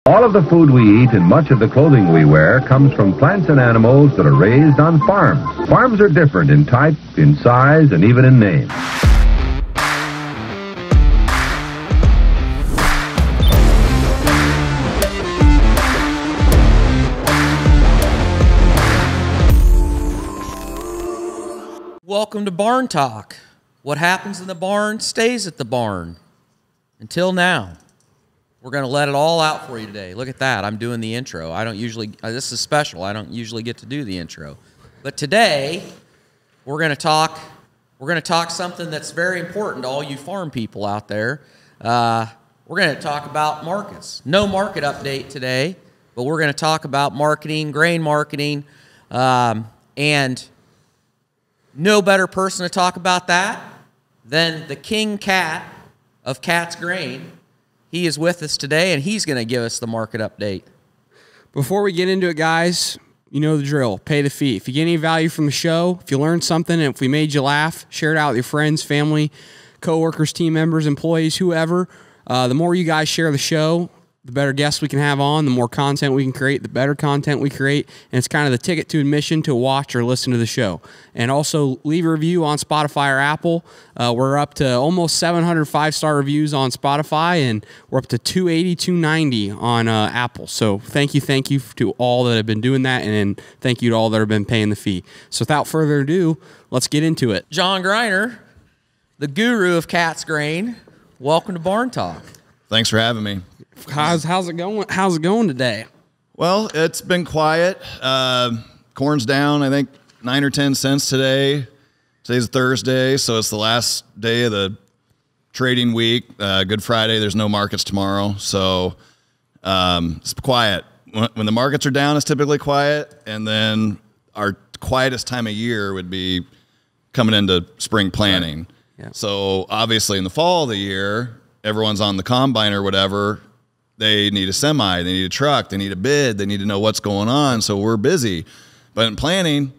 All of the food we eat and much of the clothing we wear comes from plants and animals that are raised on farms. Farms are different in type, in size, and even in name. Welcome to Barn Talk. What happens in the barn stays at the barn. Until now. We're going to let it all out for you today. Look at that. I'm doing the intro. I don't usually, this is special. I don't usually get to do the intro. But today, we're going to talk something that's very important to all you farm people out there. We're going to talk about markets. No market update today, but we're going to talk about marketing, grain marketing, and no better person to talk about that than the king cat of Cat's Grain. He is with us today, and he's going to give us the market update. Before we get into it, guys, you know the drill. Pay the fee. If you get any value from the show, if you learned something, and if we made you laugh, share it out with your friends, family, coworkers, team members, employees, whoever. The more you guys share the show, the better guests we can have on, the more content we can create, the better content we create, and it's kind of the ticket to admission to watch or listen to the show. And also leave a review on Spotify or Apple. We're up to almost 700 5-star reviews on Spotify, and we're up to 280, 290 on Apple. So thank you to all that have been doing that, and thank you to all that have been paying the fee. So without further ado, let's get into it. John Greiner, the guru of Cat's Grain, welcome to Barn Talk. Thanks for having me. How's it going? How's it going today? Well, it's been quiet. Corn's down, I think, 9 or 10 cents today. Today's Thursday, so it's the last day of the trading week. Good Friday. There's no markets tomorrow, so it's quiet. When the markets are down, it's typically quiet, and then our quietest time of year would be coming into spring planting. Right. Yeah. So obviously in the fall of the year, everyone's on the combine or whatever. They need a semi, they need a truck, they need a bid, they need to know what's going on, so we're busy. But in planning,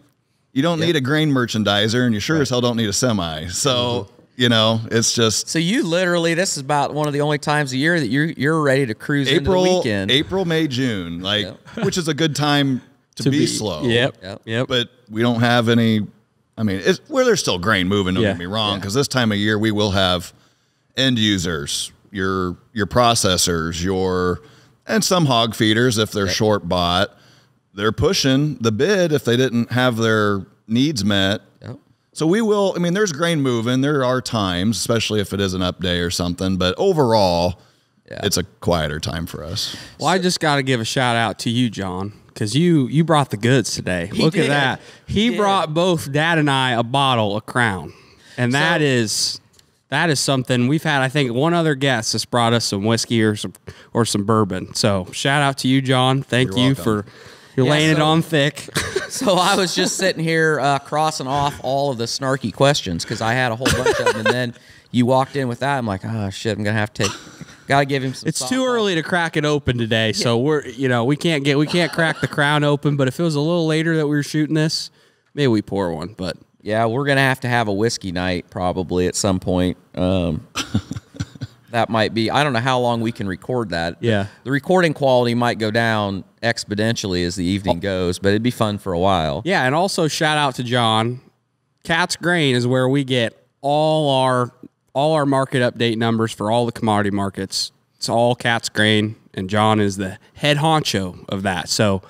you don't need a grain merchandiser, and you sure as hell don't need a semi. So, you know, it's just... So you literally, this is about one of the only times a year that you're ready to cruise into the weekend. April, May, June, like, which is a good time to be slow. Yep. But we don't have any... I mean, there's still grain moving, don't get me wrong, because this time of year we will have end users, your processors, and some hog feeders if they're short bought. They're pushing the bid if they didn't have their needs met. Yep. So we will, I mean, there's grain moving. There are times, especially if it is an up day or something, but overall, it's a quieter time for us. Well, I just got to give a shout out to you, John, because you brought the goods today. Look at that. He brought both Dad and I a bottle of Crown, and that is something we've had. I think one other guest has brought us some whiskey or some bourbon. So shout out to you, John. Thank you for laying it on thick. So I was just sitting here crossing off all of the snarky questions because I had a whole bunch of them, and then you walked in with that. I'm like, oh shit, I'm gonna have to gotta give him some. It's too early to crack it open today, so we can't crack the Crown open. But if it was a little later that we were shooting this, maybe we pour one. But yeah, we're going to have a whiskey night probably at some point. That might be, I don't know how long we can record that. Yeah. The recording quality might go down exponentially as the evening goes, but it'd be fun for a while. Yeah, and also shout out to John. Cat's Grain is where we get all our market update numbers for all the commodity markets. It's all Cat's Grain, and John is the head honcho of that. So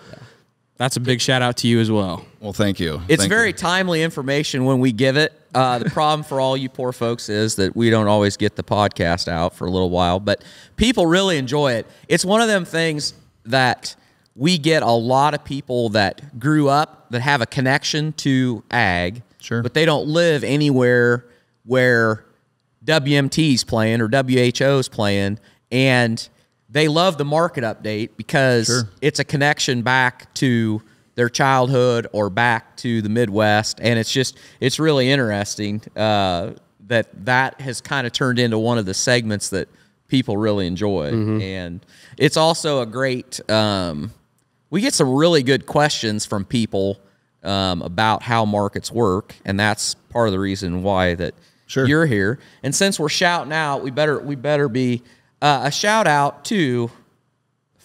that's a big shout out to you as well. Well, thank you. It's very timely information when we give it. The problem for all you poor folks is that we don't always get the podcast out for a little while, but people really enjoy it. It's one of them things that we get a lot of people that grew up that have a connection to ag, but they don't live anywhere where WMT's playing or WHO's playing, and they love the market update because it's a connection back to their childhood or back to the Midwest, and it's really interesting that has kind of turned into one of the segments that people really enjoy. And it's also a great we get some really good questions from people about how markets work, and that's part of the reason why that you're here. And since we're shouting out, we better be a shout out to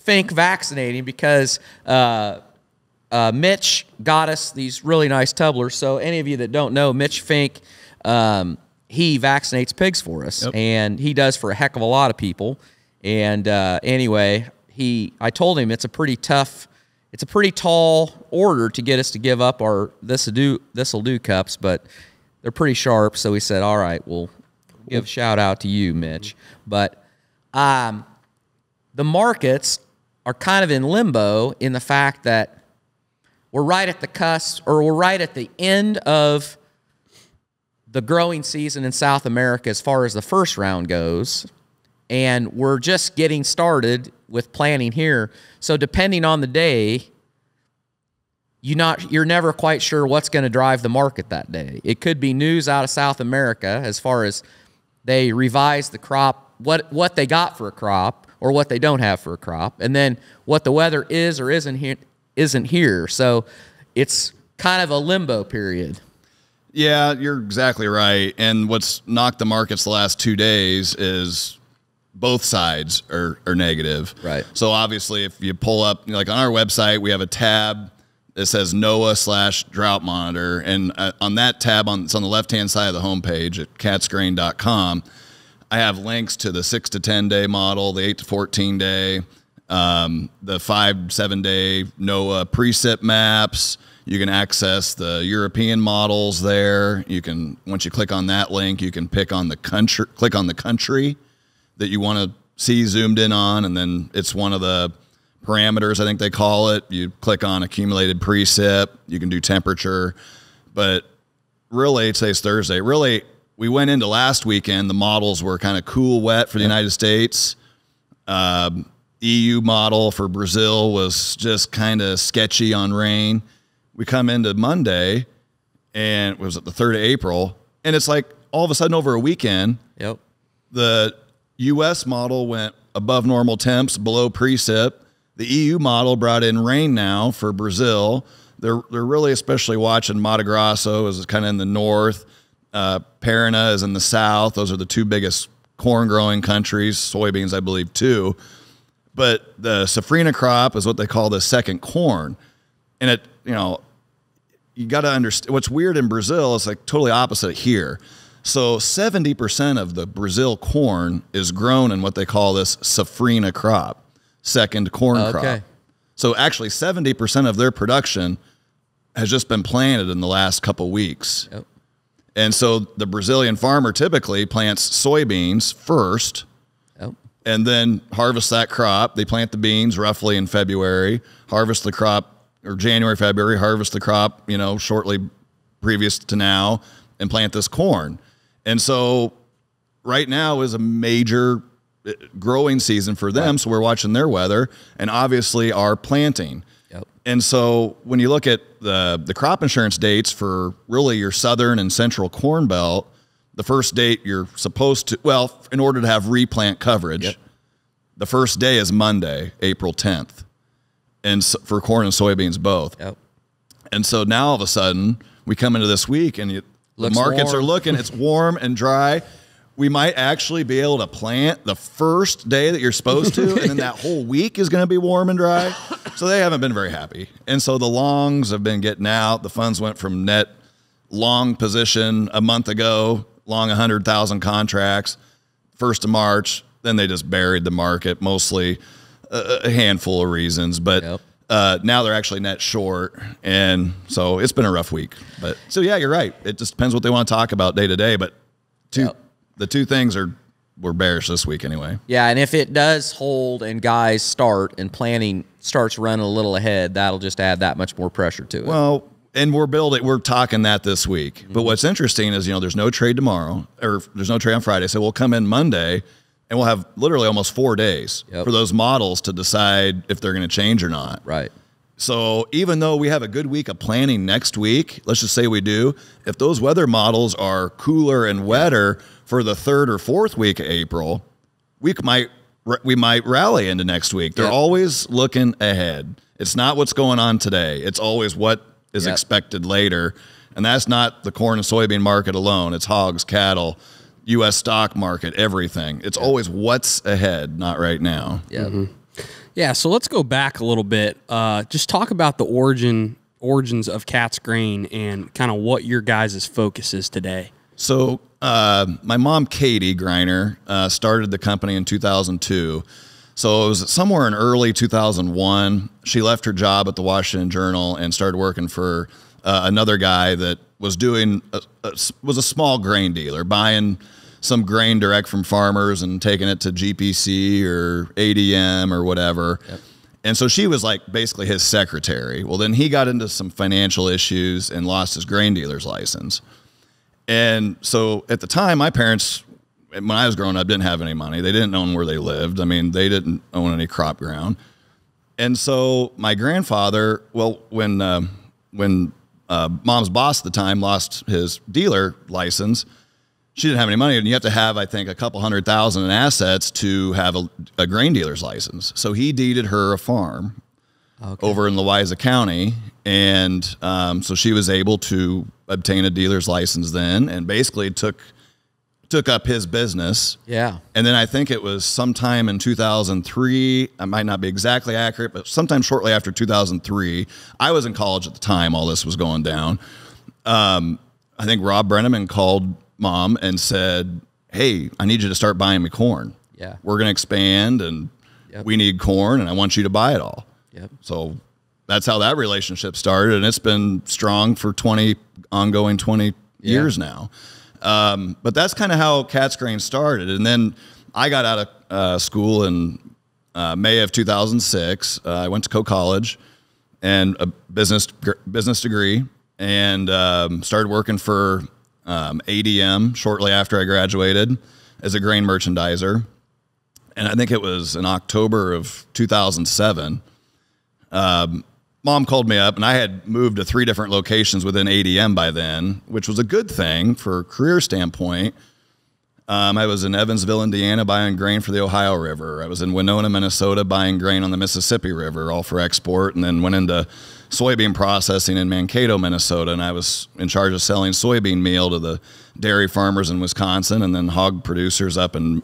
Fink vaccinating because Mitch got us these really nice tumblers. So any of you that don't know, Mitch Fink, he vaccinates pigs for us, and he does for a heck of a lot of people. And anyway, I told him it's a pretty tall order to get us to give up our this'll do cups, but they're pretty sharp. So we said, all right, we'll give a shout out to you, Mitch. But the markets are kind of in limbo in the fact that we're right at the cusp, or we're right at the end of the growing season in South America as far as the first round goes, and we're just getting started with planning here. So depending on the day, you're never quite sure what's going to drive the market that day. It could be news out of South America as far as they revise the crop, what they got for a crop or what they don't have for a crop, and then what the weather is or isn't here. So it's kind of a limbo period. Yeah, you're exactly right. And what's knocked the markets the last 2 days is both sides are negative. Right. So obviously, if you pull up, like on our website, we have a tab that says NOAA/drought monitor. And on that tab, it's on the left-hand side of the homepage at catsgrain.com. I have links to the 6 to 10 day model, the 8 to 14 day, the 5 to 7 day NOAA precip maps. You can access the European models there. You can, once you click on that link, you can click on the country that you want to see zoomed in on, and then it's one of the parameters, I think they call it. You click on accumulated precip. You can do temperature. But really, today's Thursday. Really, we went into last weekend. The models were kind of cool, wet for the United States. EU model for Brazil was just kind of sketchy on rain. We come into Monday, and it was the 3rd of April, and it's like all of a sudden over a weekend, the U.S. model went above normal temps, below precip. The EU model brought in rain now for Brazil. They're really especially watching Mato Grosso is kind of in the north. Paraná is in the south. Those are the two biggest corn-growing countries. Soybeans, I believe, too. But the safrinha crop is what they call the second corn. And it, you got to understand what's weird in Brazil is like totally opposite here. So 70% of the Brazil corn is grown in what they call this safrinha crop, second corn crop. So actually 70% of their production has just been planted in the last couple weeks. And so the Brazilian farmer typically plants soybeans first and then harvest that crop. They plant the beans roughly in February, harvest the crop, or January, February, harvest the crop, shortly previous to now, and plant this corn. And so right now is a major growing season for them. So we're watching their weather and obviously our planting. And so when you look at the crop insurance dates for really your southern and central corn belt, the first date you're supposed to, well, in order to have replant coverage, the first day is Monday, April 10th. And so, for corn and soybeans both. And so now all of a sudden we come into this week and the markets are looking, it's warm and dry. We might actually be able to plant the first day that you're supposed to, and then that whole week is going to be warm and dry. So they haven't been very happy. And so the longs have been getting out. The funds went from net long position a month ago, long 100,000 contracts, 1st of March. Then they just buried the market, mostly a handful of reasons, but now they're actually net short, and so it's been a rough week. But so yeah, you're right. It just depends what they want to talk about day to day. But the two things were bearish this week anyway. Yeah, and if it does hold and guys start and planning starts running a little ahead, that'll just add that much more pressure to it. Well, and we're talking that this week. But what's interesting is there's no trade tomorrow, or there's no trade on Friday, so we'll come in Monday. And we'll have literally almost 4 days for those models to decide if they're going to change or not. Right. So even though we have a good week of planning next week, let's just say we do, if those weather models are cooler and wetter for the 3rd or 4th week of April, we might rally into next week. They're always looking ahead. It's not what's going on today. It's always what is expected later. And that's not the corn and soybean market alone. It's hogs, cattle, U.S. stock market, everything. It's always what's ahead, not right now. Yeah, so let's go back a little bit. Just talk about the origins of Cat's Grain and kind of what your guys' focus is today. So my mom, Katie Greiner, started the company in 2002. So it was somewhere in early 2001. She left her job at the Washington Journal and started working for another guy that was doing was a small grain dealer, buying some grain direct from farmers and taking it to GPC or ADM or whatever. Yep. And so she was like basically his secretary. Well, then he got into some financial issues and lost his grain dealer's license. And so at the time, my parents, when I was growing up, didn't have any money. They didn't own where they lived. I mean, they didn't own any crop ground. And so my grandfather, well, when mom's boss at the time lost his dealer license, she didn't have any money, and you have to have, I think, a couple $100,000 in assets to have a grain dealer's license. So he deeded her a farm over in Louisa County, and so she was able to obtain a dealer's license then, and basically took up his business. Yeah. And then I think it was sometime in 2003. I might not be exactly accurate, but sometime shortly after 2003, I was in college at the time all this was going down. I think Rob Brenneman called Mom and said, hey, I need you to start buying me corn. Yeah. We're going to expand, and we need corn, and I want you to buy it all. Yep. So that's how that relationship started, and it's been strong for 20 years now. But that's kind of how Cat's Grain started. And then I got out of school in May of 2006. I went to Coe College and a business degree, and started working for ADM shortly after I graduated as a grain merchandiser. And I think it was in October of 2007. Mom called me up, and I had moved to 3 different locations within ADM by then, which was a good thing for a career standpoint. I was in Evansville, Indiana, buying grain for the Ohio River. I was in Winona, Minnesota, buying grain on the Mississippi River, all for export, and then went into soybean processing in Mankato, Minnesota, and I was in charge of selling soybean meal to the dairy farmers in Wisconsin and then hog producers up in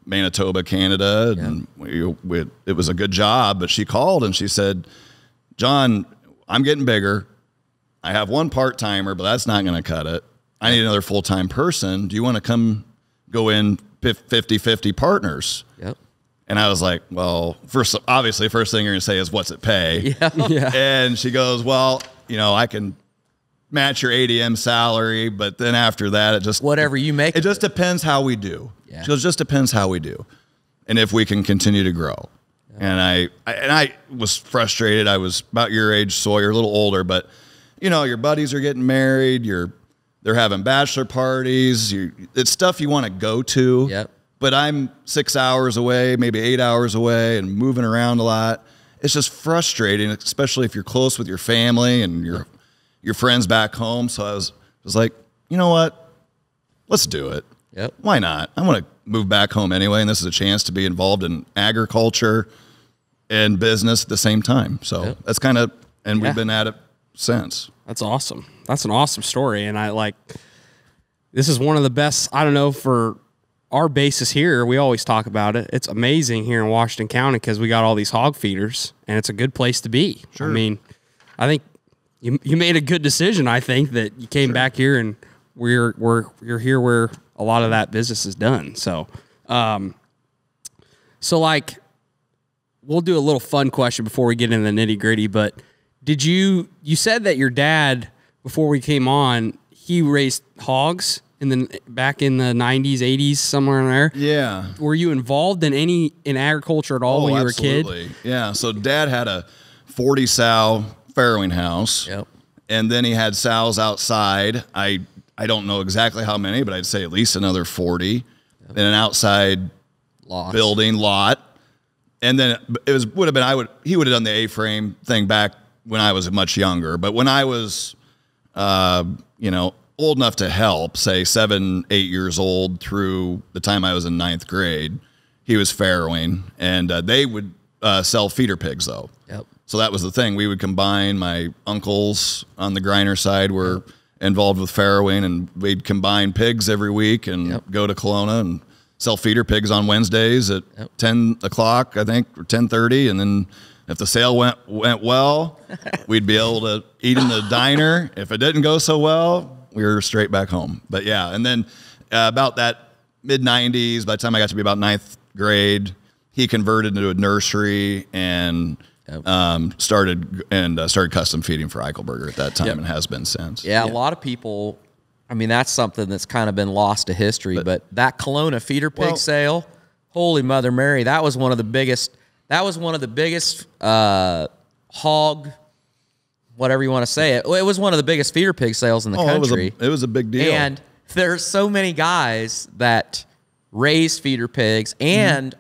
Manitoba, Canada. Yeah. And it was a good job, but she called and she said, John, I'm getting bigger. I have one part-timer, but that's not going to cut it. I need another full-time person. Do you want to come go in 50-50 partners? Yep. And I was like, well, obviously, first thing you're going to say is, what's it pay? Yeah. Yeah. And she goes, well, I can match your ADM salary, but then after that, it just... Whatever you make. It just depends how we do. Yeah. She goes, just depends how we do. And if we can continue to grow. And I was frustrated. I was about your age, Sawyer, a little older, but your buddies are getting married. They're having bachelor parties. It's stuff you want to go to. Yep. But I'm 6 hours away, maybe 8 hours away, and moving around a lot. It's just frustrating, especially if you're close with your family and your friends back home. So I was like, you know what? Let's do it. Yep. Why not? I want to move back home anyway, and this is a chance to be involved in agriculture and business at the same time. So that's kind of, and we've been at it since. That's awesome. That's an awesome story. And this is one of the best, I don't know, for our basis here, we always talk about it. It's amazing here in Washington County because we got all these hog feeders, and it's a good place to be. Sure. I mean, I think you made a good decision. I think that you came back here, and you're here where a lot of that business is done. So, we'll do a little fun question before we get into the nitty gritty. But you said that your dad, before we came on, he raised hogs back in the 90s, 80s, somewhere in there. Yeah. Were you involved in agriculture at all when you were a kid? Absolutely. Yeah. So Dad had a 40 sow farrowing house. Yep. And then he had sows outside. I don't know exactly how many, but I'd say at least another 40 in an outside building lot. And then he would have done the A-frame thing back when I was much younger. But when I was, old enough to help, say 7, 8 years old through the time I was in 9th grade, he was farrowing, and they would sell feeder pigs though. Yep. So that was the thing. We would combine. My uncles on the Greiner side were involved with farrowing, and we'd combine pigs every week and go to Kelowna and sell feeder pigs on Wednesdays at 10 o'clock, I think, or 10:30. And then if the sale went well, we'd be able to eat in the diner. If it didn't go so well, we were straight back home. But yeah, and then about that mid-90s, by the time I got to be about 9th grade, he converted into a nursery and started custom feeding for Eichelberger at that time and has been since. Yeah, a lot of people, I mean, that's something that's kind of been lost to history, but that Kelowna feeder pig sale, holy Mother Mary, that was one of the biggest hog, whatever you want to say. It was one of the biggest feeder pig sales in the country. It was a big deal. And there's so many guys that raise feeder pigs and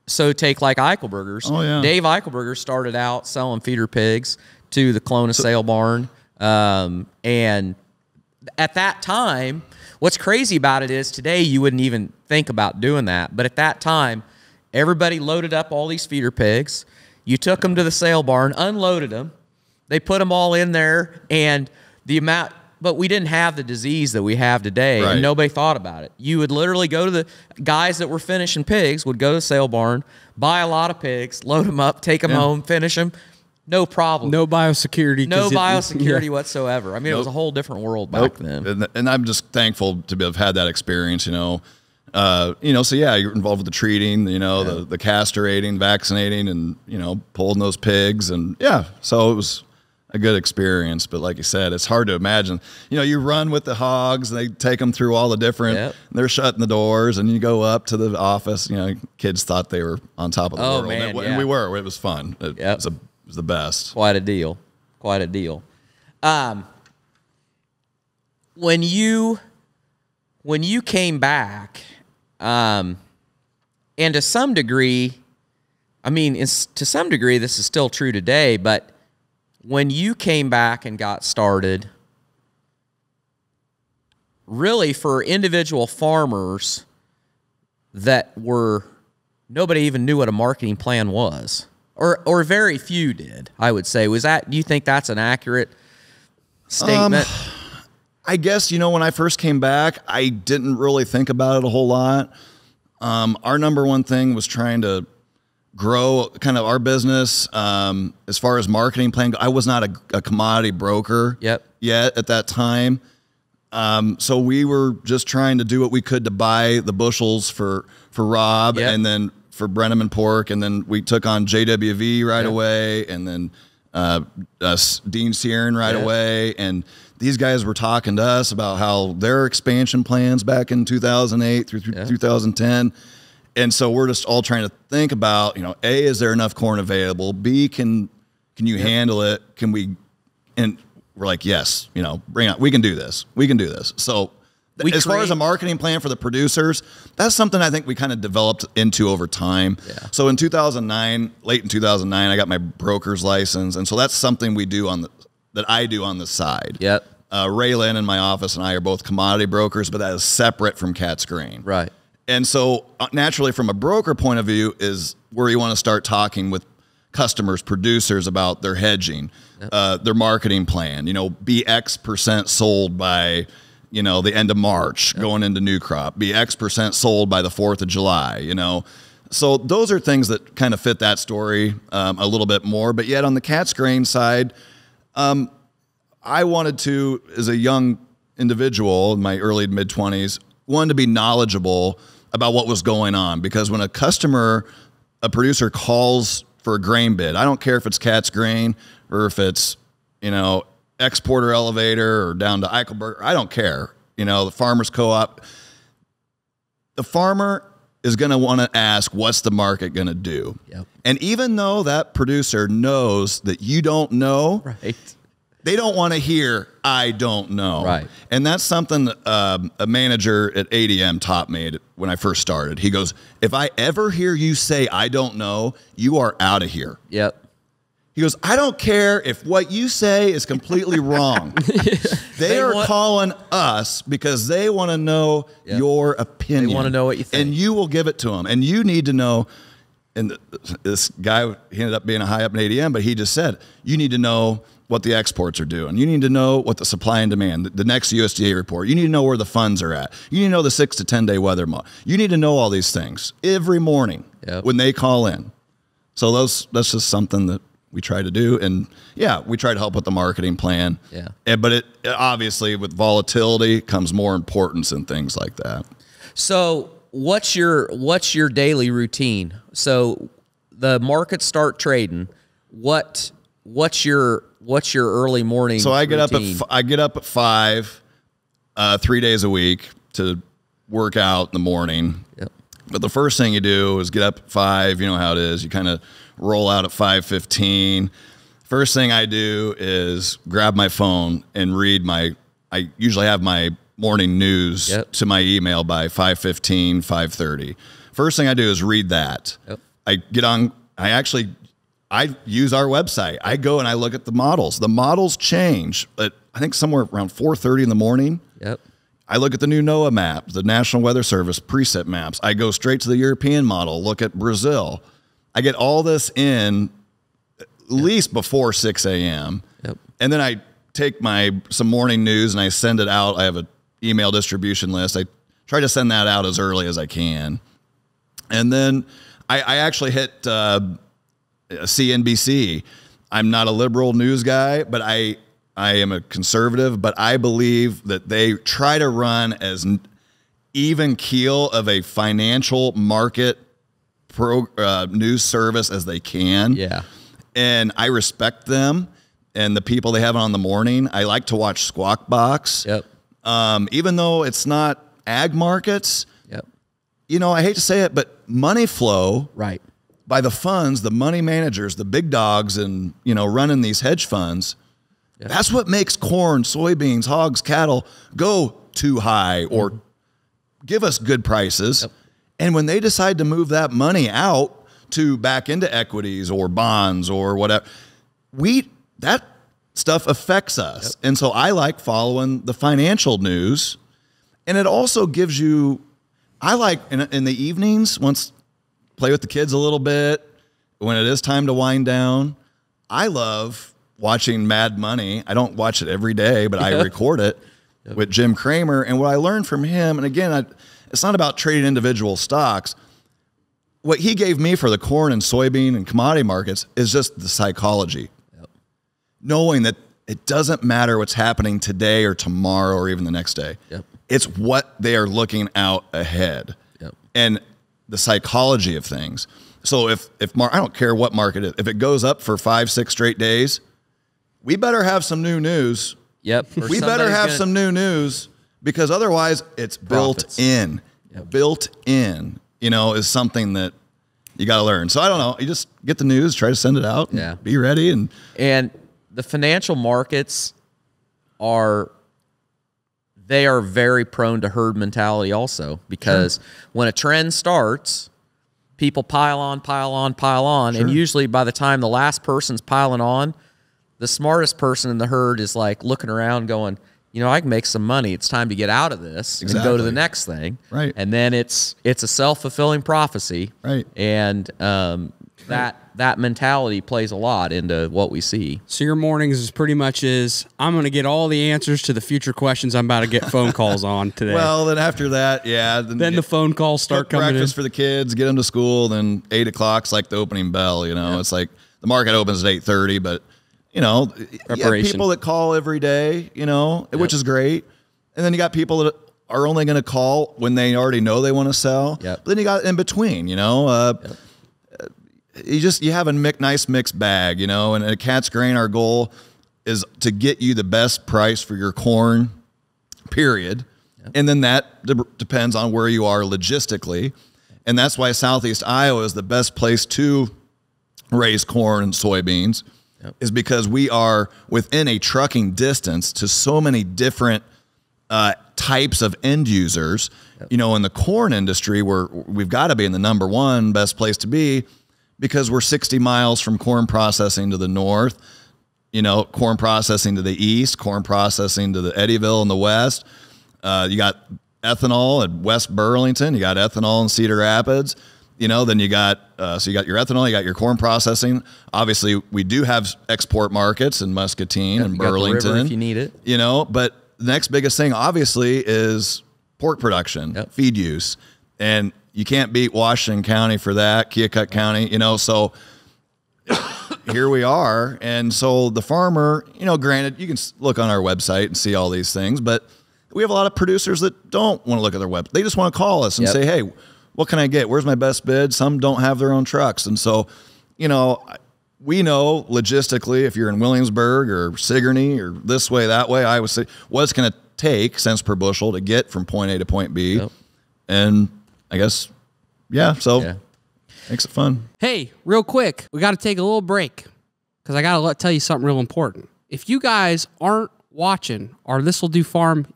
so take like Eichelberger's. Oh, yeah. Dave Eichelberger started out selling feeder pigs to the Kelowna sale barn. And at that time, what's crazy about it is today you wouldn't even think about doing that. But at that time, everybody loaded up all these feeder pigs. You took them to the sale barn, unloaded them. They put them all in there, and but we didn't have the disease that we have today, and nobody thought about it. You would literally go to the guys that were finishing pigs, would go to the sale barn, buy a lot of pigs, load them up, take them home, finish them. No problem. No biosecurity. No biosecurity whatsoever. I mean, it was a whole different world back then. And I'm just thankful to have had that experience, so yeah, you're involved with the treating, the castrating, vaccinating, and, pulling those pigs. And so it was a good experience. But like you said, it's hard to imagine, you run with the hogs, and they take them through all the different, they're shutting the doors, and you go up to the office, kids thought they were on top of the world. Man, and we were, it was fun. It was the best. Quite a deal. When you came back, and to some degree, to some degree, this is still true today, but when you came back and got started, really for individual farmers nobody even knew what a marketing plan was, or very few did, I would say. Do you think that's an accurate statement? I guess, when I first came back, I didn't really think about it a whole lot. Our number one thing was trying to grow kind of our business. As far as marketing plan, I was not a commodity broker yet at that time. So we were just trying to do what we could to buy the bushels for Rob and then for Brenneman Pork. And then we took on JWV right away, and then Dean Searing right away. And these guys were talking to us about how their expansion plans back in 2008 through 2010. And so we're just all trying to think about, A, is there enough corn available? B, can you handle it? Can we? And we're like, yes, bring on. We can do this. So as far as a marketing plan for the producers, that's something I think we kind of developed into over time. Yeah. So in 2009, late in 2009, I got my broker's license. And so that's something that I do on the side. Yep. Ray Lynn in my office and I are both commodity brokers, but that is separate from Cat's Grain. Right. And so naturally from a broker point of view is where you want to start talking with customers, producers about their hedging, their marketing plan, be X% sold by, the end of March going into new crop, be X% sold by the 4th of July, So those are things that kind of fit that story a little bit more. But yet on the Cat's Grain side, I wanted to, as a young individual in my early mid-20s, wanted to be knowledgeable about what was going on, because when a producer calls for a grain bid, I don't care if it's Cat's Grain or if it's, Exporter Elevator or down to Eichelberger, I don't care. The Farmers Co-op, the farmer is going to want to ask, what's the market going to do? Yep. And even though that producer knows that you don't know, they don't want to hear, I don't know. Right. And that's something a manager at ADM taught me when I first started. He goes, if I ever hear you say, I don't know, you are out of here. Yep. He goes, I don't care if what you say is completely wrong. They are calling us because they want to know your opinion. They want to know what you think. And you will give it to them. And you need to know. And this guy, he ended up being a high up in ADM, but he just said, you need to know what the exports are doing. You need to know what the supply and demand, the next USDA report. You need to know where the funds are at. You need to know the 6 to 10 day weather model. You need to know all these things every morning when they call in. So that's just something that we try to do. And yeah, we try to help with the marketing plan. Yeah. But it obviously with volatility comes more importance and things like that. So what's your daily routine? So the markets start trading. What's your early morning? So I get routine? I get up at 5, 3 days a week to work out in the morning. Yep. But the first thing you do is get up at 5. You know how it is. You kind of roll out at 5:15. First thing I do is grab my phone and read I usually have my morning news to my email by 5:15, 5:30. First thing I do is read that. Yep. I get on. I use our website. I go and I look at the models. The models change, but I think somewhere around 4:30 in the morning. Yep. I look at the new NOAA map, the National Weather Service preset maps. I go straight to the European model, look at Brazil. I get all this in at least before 6 a.m. Yep. And then I take some morning news and I send it out. I have an email distribution list. I try to send that out as early as I can. And then I actually hit CNBC. I'm not a liberal news guy, but I am a conservative, but I believe that they try to run as even keel of a financial market news service as they can. Yeah. And I respect them and the people they have on the morning. I like to watch Squawk Box. Yep. Even though it's not ag markets. Yep. You know, I hate to say it, but money flow. Right. By the funds, the money managers, the big dogs, and running these hedge funds, that's what makes corn, soybeans, hogs, cattle go too high or give us good prices. Yep. And when they decide to move that money out to back into equities or bonds or whatever, that stuff affects us. Yep. And so I like following the financial news, and it also gives you. I like in the evenings play with the kids a little bit when it is time to wind down. I love watching Mad Money. I don't watch it every day, but I record it with Jim Cramer. And what I learned from him, and again, it's not about trading individual stocks. What he gave me for the corn and soybean and commodity markets is just the psychology. Yep. Knowing that it doesn't matter what's happening today or tomorrow or even the next day. Yep. It's what they are looking out ahead. Yep. And the psychology of things. So if I don't care what market it is, if it goes up for 5-6 straight days, we better have some new news. Yep. We better have some new news, because otherwise it's built in. Yep. Built in, is something that you got to learn. So I don't know. You just get the news, try to send it out, and be ready. And the financial markets are very prone to herd mentality also, because when a trend starts, people pile on. And usually by the time the last person's piling on, the smartest person in the herd is like looking around going, I can make some money. It's time to get out of this and go to the next thing. Right. And then it's a self-fulfilling prophecy. Right. And that mentality plays a lot into what we see. So your mornings is pretty much I'm going to get all the answers to the future questions I'm about to get phone calls on today. Well, then after that, then the phone calls start coming in. Breakfast for the kids, get them to school. Then 8 o'clock's like the opening bell. It's like the market opens at 8:30, but you have people that call every day, which is great. And then you got people that are only going to call when they already know they want to sell. Yep. But then you got in between, you have a nice mixed bag, and at Cat's Grain, our goal is to get you the best price for your corn, period. Yep. And then that depends on where you are logistically. And that's why Southeast Iowa is the best place to raise corn and soybeans, is because we are within a trucking distance to so many different types of end users. Yep. In the corn industry, we've got to be in the number one best place to be, because we're 60 miles from corn processing to the north, corn processing to the east, corn processing to the Eddyville in the west. You got ethanol at West Burlington. You got ethanol in Cedar Rapids. then you got so you got your ethanol, you got your corn processing. Obviously, we do have export markets in Muscatine and You got the Burlington river if you need it. But the next biggest thing, obviously, is pork production, feed use, and you can't beat Washington County for that, Keokuk County, so here we are. And so the farmer, granted, you can look on our website and see all these things, but we have a lot of producers that don't want to look at their web. They just want to call us and say, hey, what can I get? Where's my best bid? Some don't have their own trucks. And so, we know logistically, if you're in Williamsburg or Sigourney or this way, that way, I would say what it's going to take cents per bushel to get from point A to point B. And I guess, makes it fun. Hey, real quick, we got to take a little break because I got to tell you something real important. If you guys aren't watching our This Will Do Farm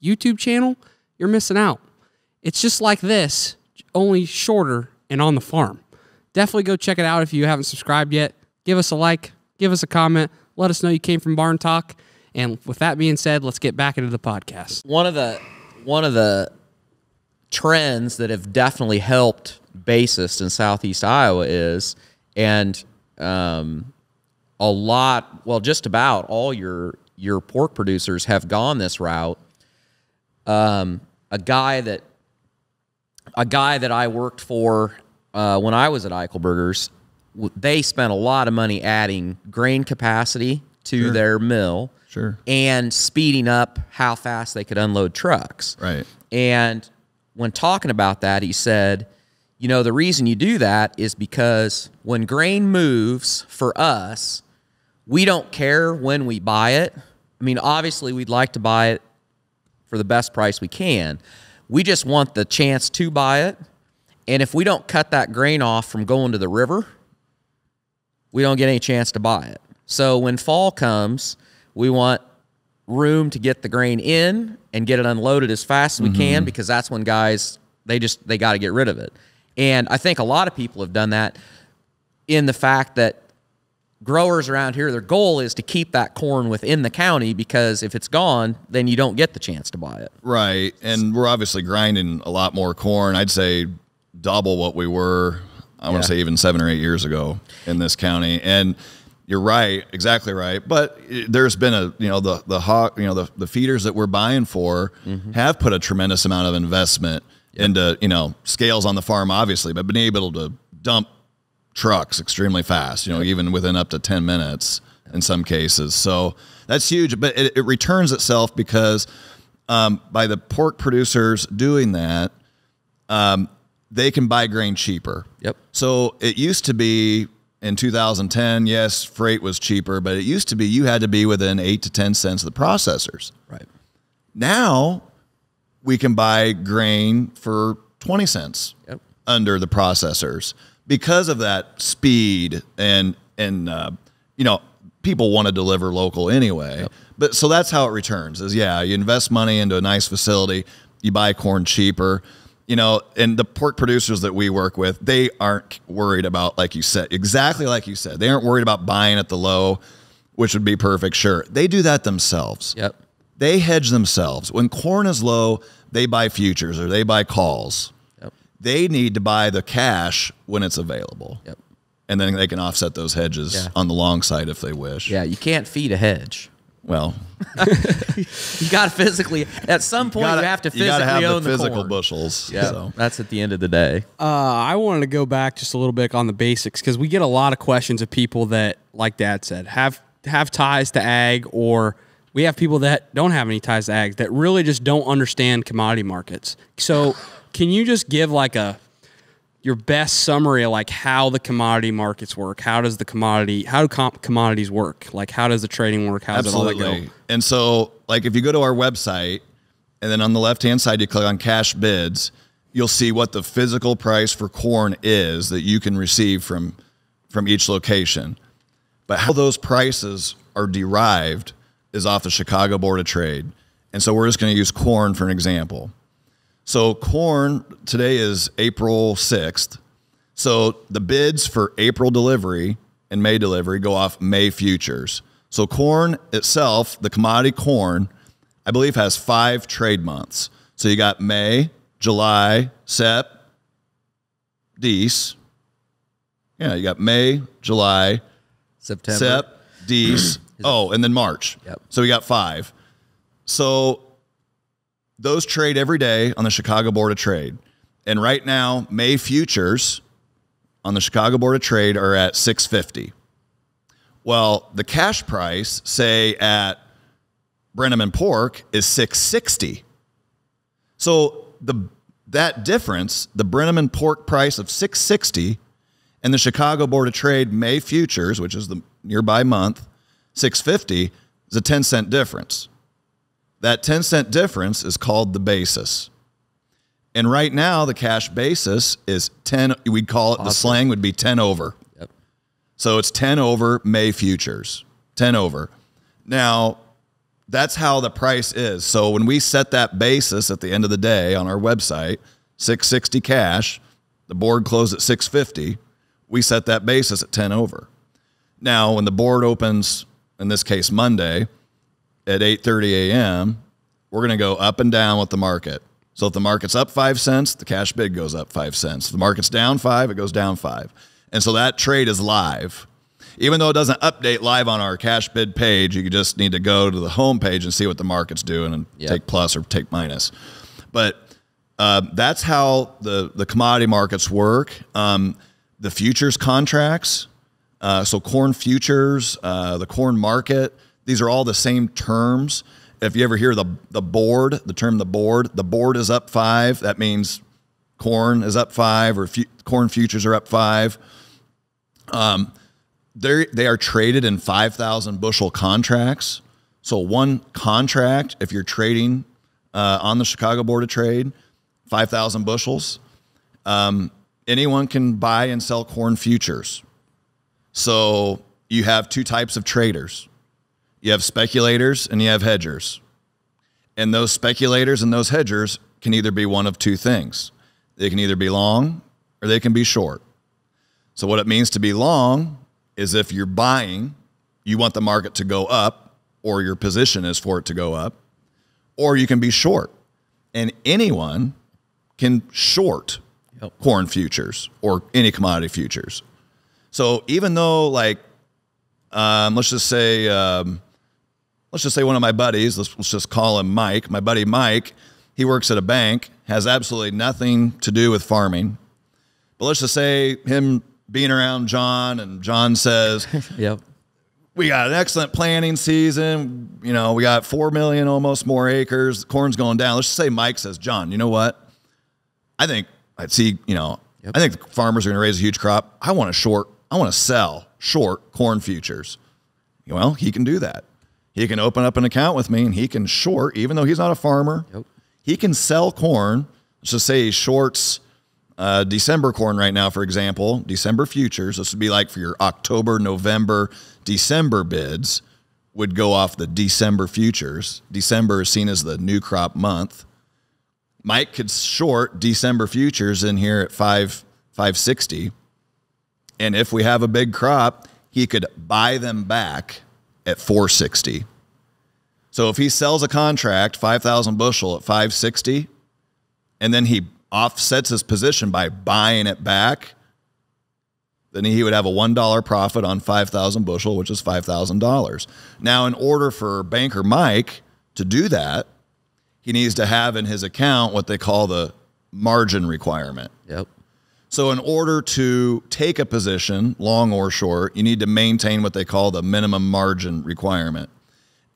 YouTube channel, you're missing out. It's just like this, only shorter and on the farm. Definitely go check it out if you haven't subscribed yet. Give us a like, give us a comment, let us know you came from Barn Talk. And with that being said, let's get back into the podcast. One of the trends that have definitely helped basis in Southeast Iowa is, and just about all your pork producers have gone this route. A guy that I worked for when I was at Eichelberger's, they spent a lot of money adding grain capacity to their mill, and speeding up how fast they could unload trucks. Right. And when talking about that, he said, the reason you do that is because when grain moves for us, we don't care when we buy it. I mean, obviously, we'd like to buy it for the best price we can. We just want the chance to buy it. And if we don't cut that grain off from going to the river, we don't get any chance to buy it. So when fall comes, we want room to get the grain in and get it unloaded as fast as we can, because that's when guys, they got to get rid of it. And I think a lot of people have done that in the fact that growers around here, their goal is to keep that corn within the county, because if it's gone, then you don't get the chance to buy it. Right. And we're obviously grinding a lot more corn. I'd say double what we were, I want to say even 7 or 8 years ago in this county. And you're right, exactly right. But there's been the feeders that we're buying for have put a tremendous amount of investment into, scales on the farm, obviously, but been able to dump trucks extremely fast, even within up to 10 minutes in some cases. So that's huge, but it returns itself because by the pork producers doing that, they can buy grain cheaper. So it used to be in 2010, yes, freight was cheaper, but it used to be you had to be within 8 to 10 cents of the processors. Right. Now we can buy grain for 20 cents under the processors because of that speed and people want to deliver local anyway. But so that's how it returns is, you invest money into a nice facility, you buy corn cheaper. And the pork producers that we work with, they aren't worried about, like you said, exactly like you said. They aren't worried about buying at the low, which would be perfect. Sure. They do that themselves. They hedge themselves. When corn is low, they buy futures or they buy calls. They need to buy the cash when it's available. And then they can offset those hedges on the long side if they wish. You can't feed a hedge. Well, you got to physically, at some point, you have to physically own the physical corn. bushels. So that's at the end of the day. I wanted to go back just a little bit on the basics because we get a lot of questions of people that, like Dad said, have ties to ag, or we have people that don't have any ties to ag that really just don't understand commodity markets. So can you just give your best summary of how the commodity markets work? How do commodities work? How does the trading work? How does it all that go? And so if you go to our website and then on the left-hand side, you click on cash bids, you'll see what the physical price for corn is that you can receive from each location. But how those prices are derived is off the Chicago Board of Trade. And so we're just going to use corn for an example. So corn today is April 6th. So the bids for April delivery and May delivery go off May futures. So corn itself, the commodity corn, I believe has 5 trade months. So you got May, July, Sep, Dece. Yeah, you got May, July, September. Sep, Dece. And then March. Yep. So we got 5. So those trade every day on the Chicago Board of Trade. And right now, May futures on the Chicago Board of Trade are at 650. Well, the cash price, say at Brenneman Pork, is 660. So that difference, the Brenneman Pork price of 660 and the Chicago Board of Trade May futures, which is the nearby month, 650, is a 10-cent difference. That 10-cent difference is called the basis. And right now, the cash basis is 10. We'd call it, the slang would be 10 over. Yep. So it's 10 over May futures, 10 over. Now, that's how the price is. So when we set that basis at the end of the day on our website, 660 cash, the board closed at 650, we set that basis at 10 over. Now, when the board opens, in this case Monday, at 8:30 a.m., we're going to go up and down with the market. So if the market's up 5 cents, the cash bid goes up 5 cents. If the market's down 5, it goes down 5. And so that trade is live. Even though it doesn't update live on our cash bid page, you just need to go to the home page and see what the market's doing and take plus or take minus. But that's how the commodity markets work. The futures contracts, so corn futures, the corn market, these are all the same terms. If you ever hear the term the board is up 5. That means corn is up 5 or corn futures are up 5. They are traded in 5,000 bushel contracts. So one contract, if you're trading on the Chicago Board of Trade, 5,000 bushels, anyone can buy and sell corn futures. So you have 2 types of traders. You have speculators and you have hedgers. And those speculators and those hedgers can either be one of 2 things. They can either be long or they can be short. So what it means to be long is if you're buying, you want the market to go up, or your position is for it to go up, or you can be short. And anyone can short corn futures or any commodity futures. So even though, like, let's just say one of my buddies, let's just call him Mike. My buddy Mike, he works at a bank, has absolutely nothing to do with farming. But let's just say him being around John, and John says, Yep. We got an excellent planting season. You know, we got 4 million almost more acres. The corn's going down. Let's just say Mike says, John, you know what? I think I think the farmers are going to raise a huge crop. I want to sell short corn futures. Well, he can do that. He can open up an account with me and he can short, even though he's not a farmer. Yep. He can sell corn. Let's just say he shorts December corn right now, for example, December futures. This would be like for your October, November, December bids would go off the December futures. December is seen as the new crop month. Mike could short December futures in here at 560. And if we have a big crop, he could buy them back at 460. So if he sells a contract, 5,000 bushel at 560, and then he offsets his position by buying it back, then he would have a $1 profit on 5,000 bushel, which is $5,000. Now, in order for banker Mike to do that, he needs to have in his account what they call the margin requirement. Yep. So in order to take a position, long or short, you need to maintain what they call the minimum margin requirement.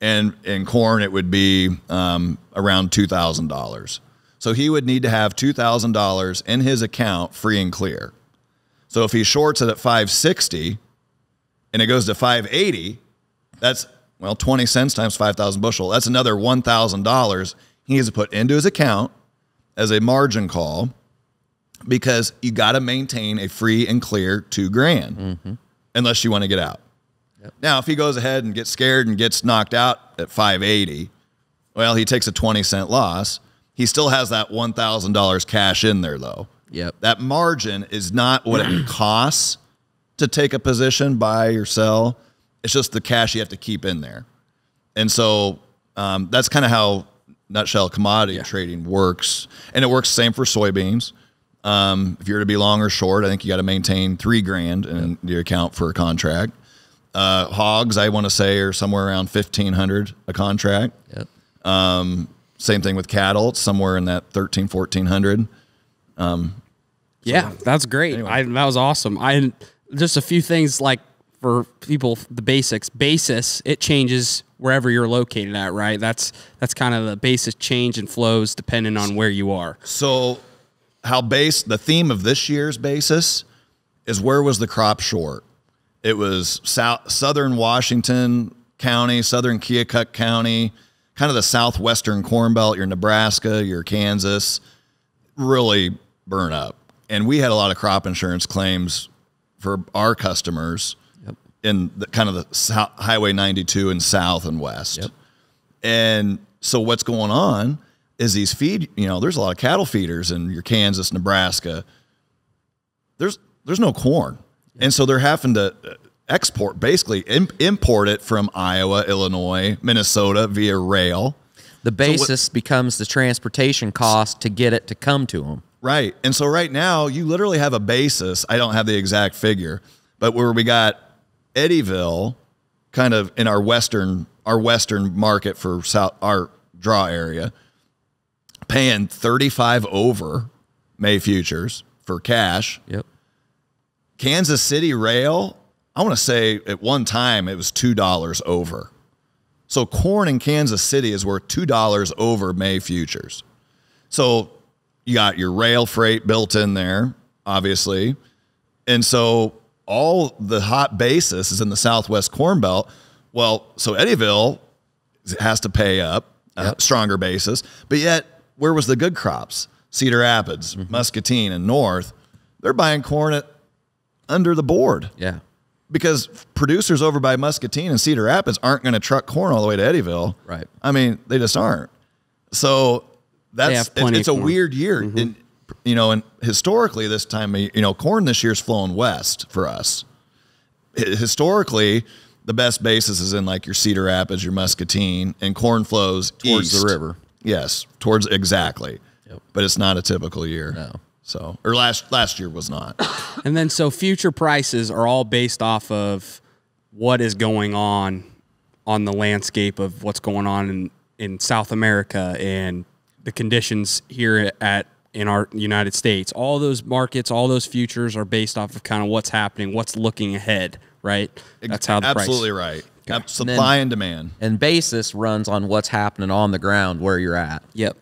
And in corn, it would be around $2,000. So he would need to have $2,000 in his account free and clear. So if he shorts it at 560 and it goes to 580, that's, 20 cents times 5,000 bushel. That's another $1,000 he needs to put into his account as a margin call, because you got to maintain a free and clear $2,000 unless you want to get out. Yep. Now, if he goes ahead and gets scared and gets knocked out at 580, well, he takes a 20-cent loss. He still has that $1,000 cash in there, though. Yep. That margin is not what it costs to take a position, buy or sell. It's just the cash you have to keep in there. And so that's kind of how, nutshell, commodity trading works. And it works the same for soybeans. If you're to be long or short, I think you got to maintain $3,000 in your account for a contract. Hogs, I want to say, are somewhere around $1,500 a contract. Yep. Same thing with cattle. It's somewhere in that $1,400. Yeah, that's great. Anyway. That was awesome. Just a few things like for people, the basics. Basis, it changes wherever you're located at, right? That's kind of the basic change and flows depending on where you are. So the theme of this year's basis is where was the crop short? It was southern Washington County, southern Keokuk County, kind of the southwestern Corn Belt, your Nebraska, your Kansas, really burn up. And we had a lot of crop insurance claims for our customers in the kind of the Highway 92 and south and west. Yep. And so what's going on is these there's a lot of cattle feeders in your Kansas, Nebraska. There's no corn. And so they're having to export, basically import it from Iowa, Illinois, Minnesota via rail. The basis becomes the transportation cost to get it to come to them. Right. And so right now you literally have a basis. I don't have the exact figure, but where we got Eddyville kind of in our western market for our draw area, paying 35 over May futures for cash. Yep. Kansas City rail, I want to say at one time it was $2 over. So corn in Kansas City is worth $2 over May futures. So you got your rail freight built in there, obviously. And so all the hot basis is in the Southwest Corn Belt. Well, so Eddyville has to pay up a stronger basis. But yet, where was the good crops? Cedar Rapids, Muscatine, and North, they're buying corn at under the board. Yeah. Because producers over by Muscatine and Cedar Rapids aren't going to truck corn all the way to Eddyville. Right. I mean, they just aren't. So it's a weird year. And, and historically this time, corn this year's flowing west for us. Historically, the best basis is in like your Cedar Rapids, your Muscatine, and corn flows Towards east. the river. Yes, exactly. Yep. But it's not a typical year. No. So, or last year was not. And then so future prices are all based off of what is going on the landscape of what's going on in South America and the conditions here in our United States. All those markets, all those futures are based off of kind of what's happening, what's looking ahead, right? That's how the Absolutely price. right. Okay. Supply and demand. And basis runs on what's happening on the ground where you're at. Yep.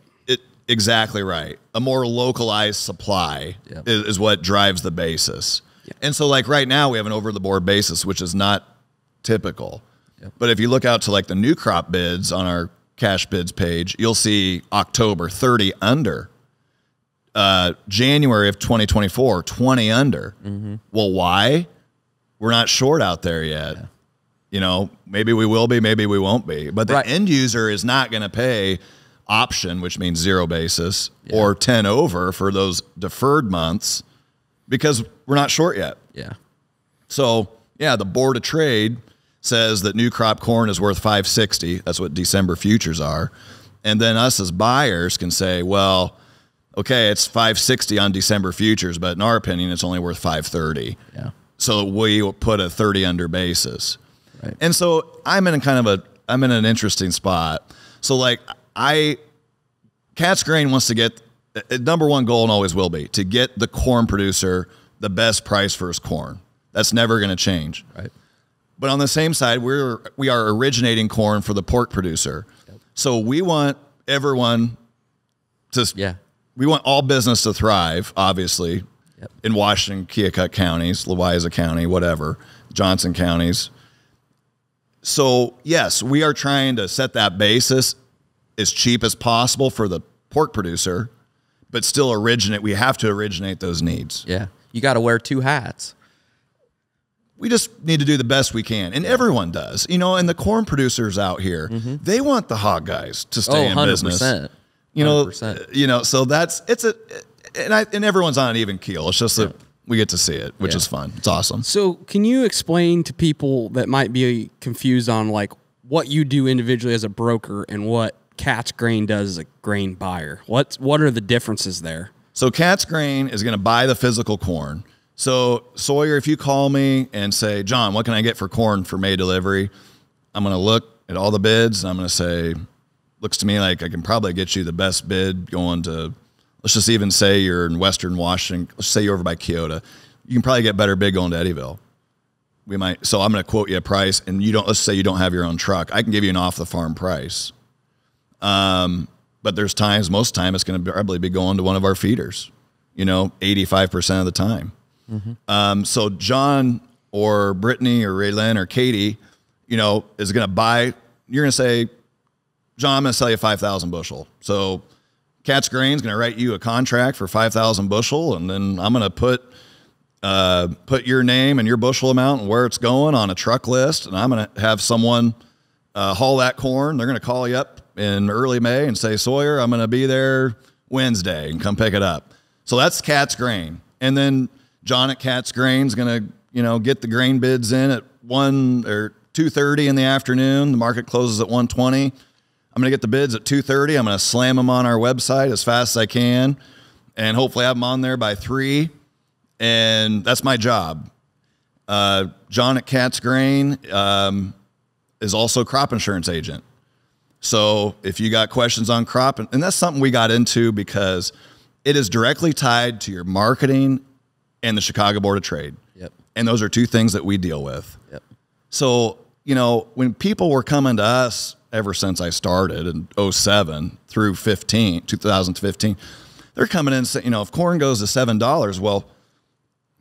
Exactly right. A more localized supply is what drives the basis. Yep. And so like right now we have an over-the-board basis, which is not typical. Yep. But if you look out to like the new crop bids on our cash bids page, you'll see October 30 under. January of 2024, 20 under. Well, why? We're not short out there yet. Yeah. Maybe we will be, maybe we won't be. But the end user is not going to pay option, which means zero basis, or 10 over for those deferred months because we're not short yet. Yeah. So, the Board of Trade says that new crop corn is worth $5.60. That's what December futures are. And then us as buyers can say, well, okay, it's $5.60 on December futures, but in our opinion, it's only worth $5.30. Yeah. So we put a 30 under basis. Right. And so I'm in an interesting spot. So like Cat's Grain wants to get, number one goal and always will be, to get the corn producer the best price for his corn. That's never going to change. Right. But on the same side, we are originating corn for the pork producer. Yep. So we want everyone to, we want all business to thrive, obviously, in Washington, Keokuk counties, Loiza County, whatever, Johnson counties. So yes, we are trying to set that basis as cheap as possible for the pork producer, but still we have to originate those needs. Yeah. You got to wear two hats. We just need to do the best we can. And everyone does, and the corn producers out here, they want the hog guys to stay in 100%. business. 100%. So and everyone's on an even keel. It's just that we get to see it, which is fun. It's awesome. So can you explain to people that might be confused on like what you do individually as a broker and what Cat's Grain does as a grain buyer? What are the differences there? So Cat's Grain is going to buy the physical corn. So Sawyer, if you call me and say, John, what can I get for corn for May delivery? I'm going to look at all the bids, and I'm going to say, looks to me like I can probably get you the best bid going to, let's just even say you're in Western Washington. Let's say you're over by Kyoto. You can probably get better bid going to Eddyville. We might. So I'm going to quote you a price, and you don't. Let's say you don't have your own truck. I can give you an off the farm price. But there's times, most time, it's going to probably be going to one of our feeders. 85% of the time. Mm-hmm. So John or Brittany or Raylyn or Katie, is going to buy. You're going to say, John, I'm going to sell you 5,000 bushel. So Cat's Grain's going to write you a contract for 5,000 bushel, and then I'm going to put your name and your bushel amount and where it's going on a truck list, and I'm going to have someone haul that corn. They're going to call you up in early May and say, Sawyer, I'm going to be there Wednesday, and come pick it up. So that's Cat's Grain. And then John at Cat's Grain is going to, get the grain bids in at 1 or 2:30 in the afternoon. The market closes at 1:20. I'm going to get the bids at 2:30. I'm going to slam them on our website as fast as I can, and hopefully have them on there by 3. And that's my job. John at Cat's Grain is also a crop insurance agent. So if you got questions on crop, and that's something we got into because it is directly tied to your marketing and the Chicago Board of Trade. Yep. And those are two things that we deal with. Yep. So, when people were coming to us ever since I started in 2007 through 2015, they're coming in and saying, if corn goes to $7, well,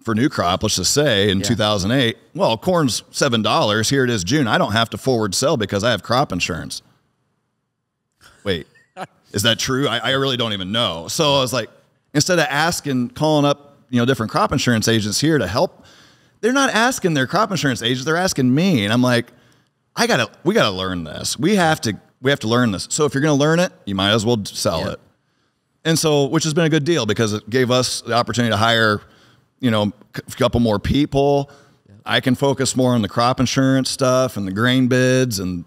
for new crop, let's just say in 2008, well, corn's $7. Here it is June. I don't have to forward sell because I have crop insurance. Wait, is that true? I really don't even know. So I was like, instead of calling up, different crop insurance agents here to help, they're not asking their crop insurance agents. They're asking me. And I'm like, we got to learn this. We have to learn this. So if you're going to learn it, you might as well sell it. And so, which has been a good deal because it gave us the opportunity to hire, a couple more people. I can focus more on the crop insurance stuff and the grain bids and,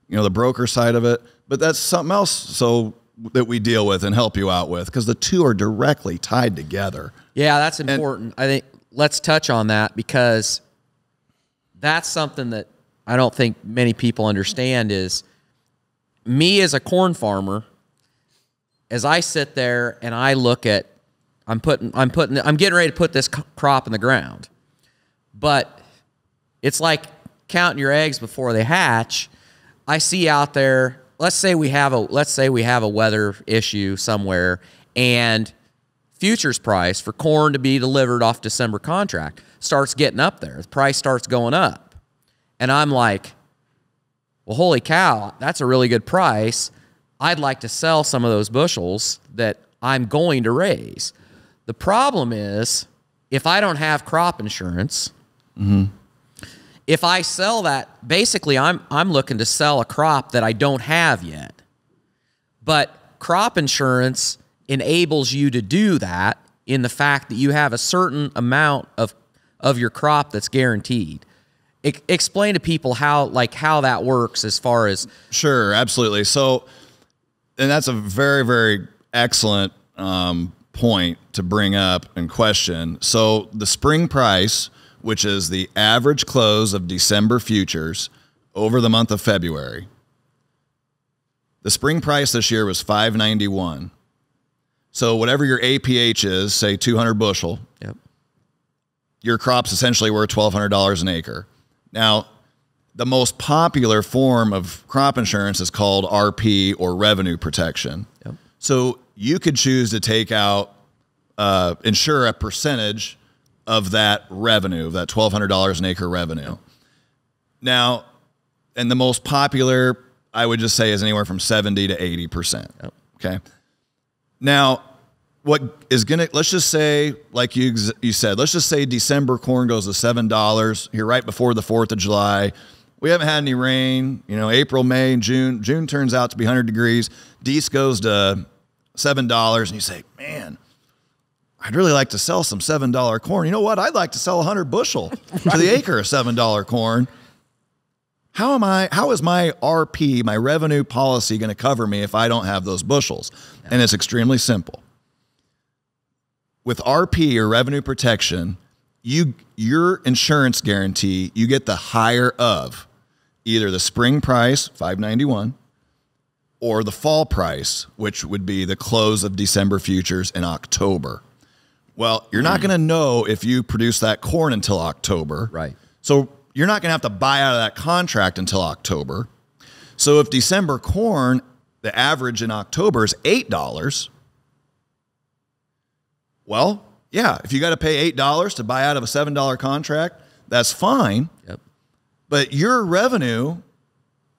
the broker side of it. But that's something else so that we deal with and help you out with because the two are directly tied together. Yeah, that's important. I think let's touch on that because that's something that I don't think many people understand is me as a corn farmer, as I sit there and I look at, I'm getting ready to put this crop in the ground, but it's like counting your eggs before they hatch. I see out there, let's say we have a weather issue somewhere and futures price for corn to be delivered off December contract starts getting up there. The price starts going up. And I'm like, well, holy cow, that's a really good price. I'd like to sell some of those bushels that I'm going to raise. The problem is if I don't have crop insurance, if I sell that, basically I'm looking to sell a crop that I don't have yet. But crop insurance enables you to do that in the fact that you have a certain amount of your crop that's guaranteed. Explain to people how that works as far as... Sure, absolutely. So, and that's a very, very excellent point to bring up and question. So the spring price, which is the average close of December futures over the month of February. The spring price this year was $5.91. So whatever your APH is, say 200 bushel, your crop's essentially worth $1,200 an acre. Now, the most popular form of crop insurance is called RP or revenue protection. So you could choose to take out, insure a percentage of that revenue, of that $1,200 an acre revenue. Now, and the most popular, I would just say, is anywhere from 70 to 80%. Okay. Now, what is going to, let's just say, like you said, let's just say December corn goes to $7 here right before the 4th of July. We haven't had any rain, April, May, and June. June turns out to be 100 degrees. Deese goes to $7, and you say, man, I'd really like to sell some $7 corn. You know what? I'd like to sell 100 bushel to the acre of $7 corn. How is my RP, my revenue policy, going to cover me if I don't have those bushels? And it's extremely simple. with RP or revenue protection, your insurance guarantee, you get the higher of either the spring price, $591, or the fall price, which would be the close of December futures in October. Well, you're not going to know if you produce that corn until October. Right. So you're not going to have to buy out of that contract until October. So if December corn, the average in October is $8, well, yeah, if you got to pay $8 to buy out of a $7 contract, that's fine. Yep. But your revenue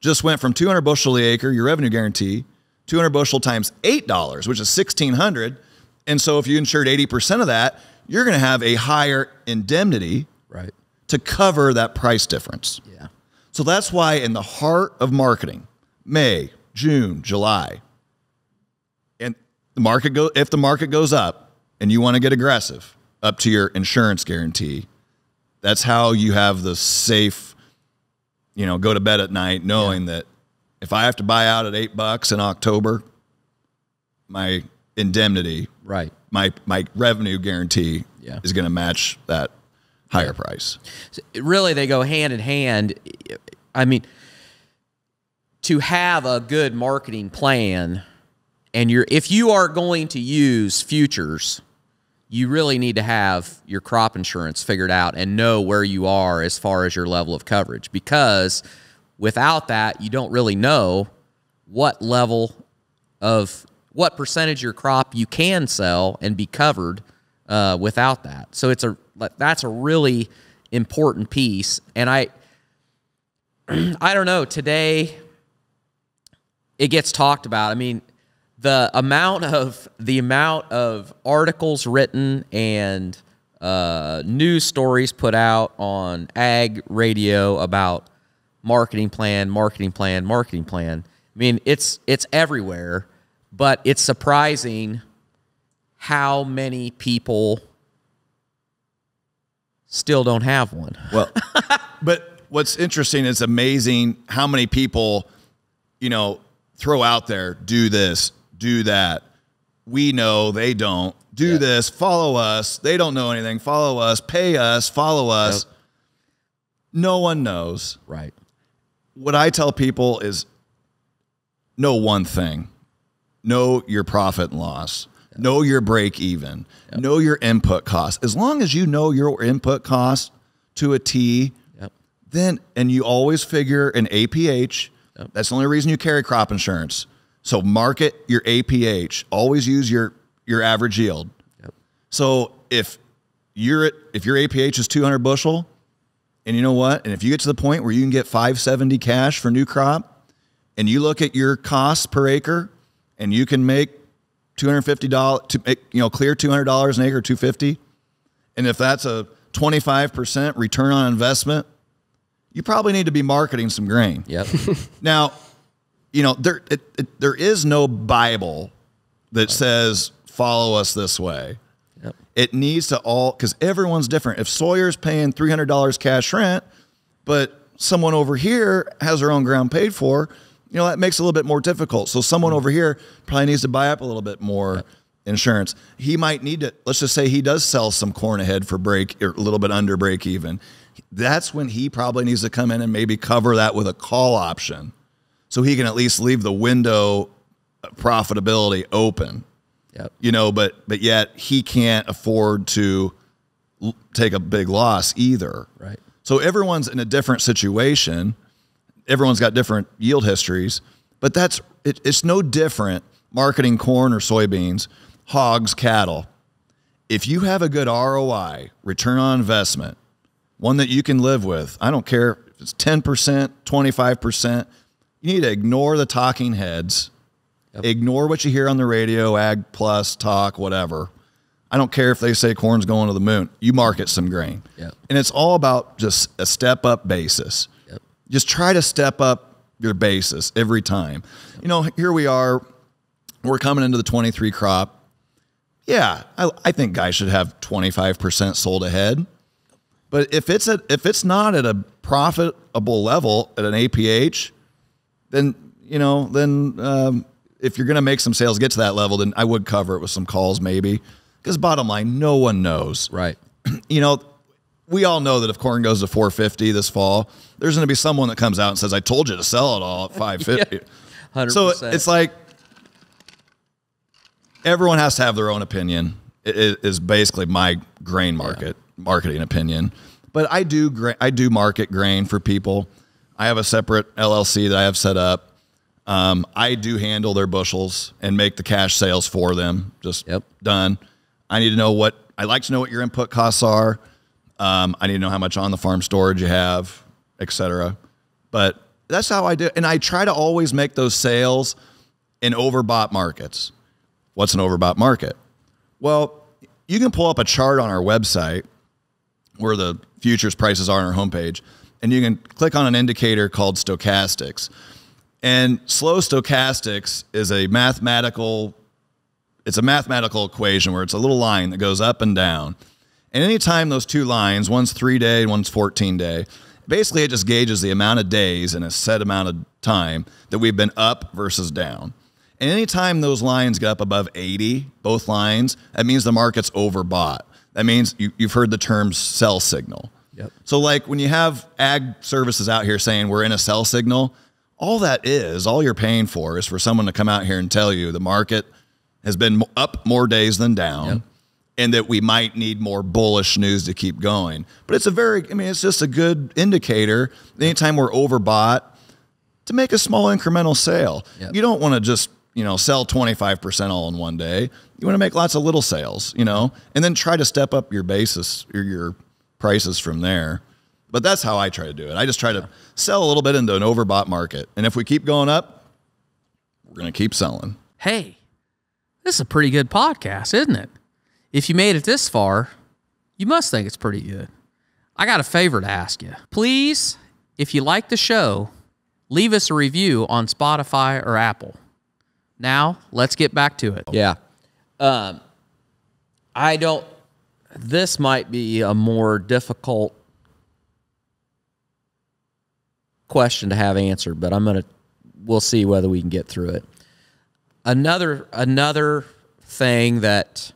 just went from 200 bushel the acre, your revenue guarantee, 200 bushel times $8, which is $1,600. And so if you insured 80% of that, you're going to have a higher indemnity Right. to cover that price difference. Yeah. So that's why in the heart of marketing, May, June, July, and if the market goes up and you want to get aggressive up to your insurance guarantee, that's how you have the safe, go to bed at night knowing that if I have to buy out at $8 in October, my indemnity, Right. my revenue guarantee is going to match that higher price. So really, they go hand in hand. I mean, to have a good marketing plan, and if you are going to use futures, you really need to have your crop insurance figured out and know where you are as far as your level of coverage, because without that, you don't really know what percentage of your crop you can sell and be covered without that. So that's a really important piece. And I don't know, today it gets talked about. I mean, the amount of articles written and news stories put out on ag radio about marketing plan. I mean, it's everywhere, but it's surprising how many people still don't have one. Well, but what's interesting, it's amazing how many people, throw out there, do this, do that. We know, they don't. Do this, follow us. They don't know anything. Follow us, pay us, follow us. Yep. No one knows. Right. What I tell people is know one thing. Know your profit and loss. Yep. Know your break even. Yep. Know your input costs. As long as you know your input costs to a T, then, and you always figure an APH. Yep. That's the only reason you carry crop insurance. So market your APH. Always use your average yield. Yep. So if your APH is 200 bushel, and you know what? And if you get to the point where you can get 570 cash for new crop, and you look at your costs per acre, and you can make $250 to make, clear $200 an acre, $250, and if that's a 25% return on investment, you probably need to be marketing some grain. Yep. Now, there is no Bible that says follow us this way. Yep. It needs to because everyone's different. If Sawyer's paying $300 cash rent, but someone over here has their own ground paid for, that makes it a little bit more difficult. So someone over here probably needs to buy up a little bit more insurance. He might need to, let's just say he does sell some corn ahead for break, or a little bit under break even. That's when he probably needs to come in and maybe cover that with a call option, so he can at least leave the window of profitability open. Yep. But yet he can't afford to take a big loss either. Right. So everyone's in a different situation. Everyone's got different yield histories, but it's no different marketing corn or soybeans, hogs, cattle. If you have a good ROI, return on investment, one that you can live with, I don't care if it's 10%, 25%, you need to ignore the talking heads, ignore what you hear on the radio, Ag Plus, Talk, whatever. I don't care if they say corn's going to the moon. You market some grain. Yep. And it's all about just a step-up basis. Yep. Just try to step up your basis every time. Yep. Here we are. We're coming into the 23 crop. Yeah, I think guys should have 25% sold ahead. But if it's not at a profitable level at an APH, then if you're going to make some sales, get to that level, then I would cover it with some calls maybe. Because bottom line, no one knows. Right. You know, we all know that if corn goes to 450 this fall, there's going to be someone that comes out and says, I told you to sell it all at 550. 100%. So it's like everyone has to have their own opinion. It is basically my grain marketing opinion. But I do market grain for people. I have a separate LLC that I have set up. I do handle their bushels and make the cash sales for them. Just done. I need to know I like to know what your input costs are. I need to know how much on the farm storage you have, etc. But that's how I do. And I try to always make those sales in overbought markets. What's an overbought market? Well, you can pull up a chart on our website where the futures prices are on our homepage, and you can click on an indicator called stochastics. And slow stochastics is a mathematical equation where it's a little line that goes up and down. And anytime those two lines, one's 3-day and one's 14-day, basically it just gauges the amount of days in a set amount of time that we've been up versus down. And anytime those lines get up above 80, both lines, that means the market's overbought. That means you've heard the term sell signal. Yep. So like when you have ag services out here saying we're in a sell signal, all you're paying for is for someone to come out here and tell you the market has been up more days than down, and that we might need more bullish news to keep going. But it's just a good indicator anytime we're overbought to make a small incremental sale. You don't want to just, sell 25% all in one day. You want to make lots of little sales, and then try to step up your basis or your prices from there. But that's how I try to do it. I just try to sell a little bit into an overbought market. And if we keep going up, we're going to keep selling. Hey, this is a pretty good podcast, isn't it? If you made it this far, you must think it's pretty good. I got a favor to ask you. Please, if you like the show, leave us a review on Spotify or Apple. Now, let's get back to it. Yeah. This might be a more difficult question to have answered, but we'll see whether we can get through it. Another thing that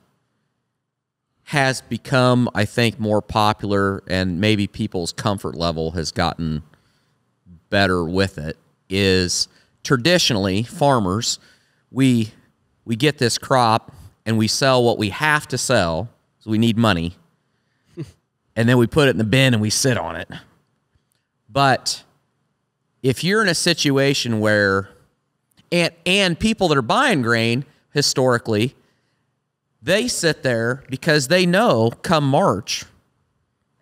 has become, I think, more popular, and maybe people's comfort level has gotten better with it, is traditionally farmers, we get this crop and we sell what we have to sell, so we need money, and then we put it in the bin and we sit on it. But if you're in a situation where, and people that are buying grain historically, they sit there because they know come March,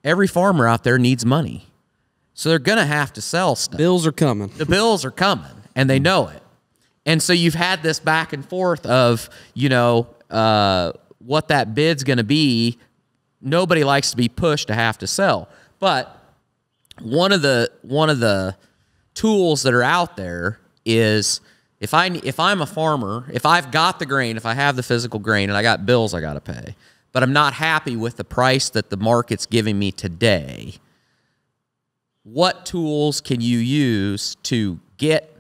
every farmer out there needs money. So they're going to have to sell stuff. Bills are coming. The bills are coming, and they know it. And so you've had this back and forth of, what that bid's going to be. Nobody likes to be pushed to have to sell. But one of the tools that are out there is if I'm a farmer, if I've got the grain, if I have the physical grain and I got bills I got to pay, but I'm not happy with the price that the market's giving me today, what tools can you use to get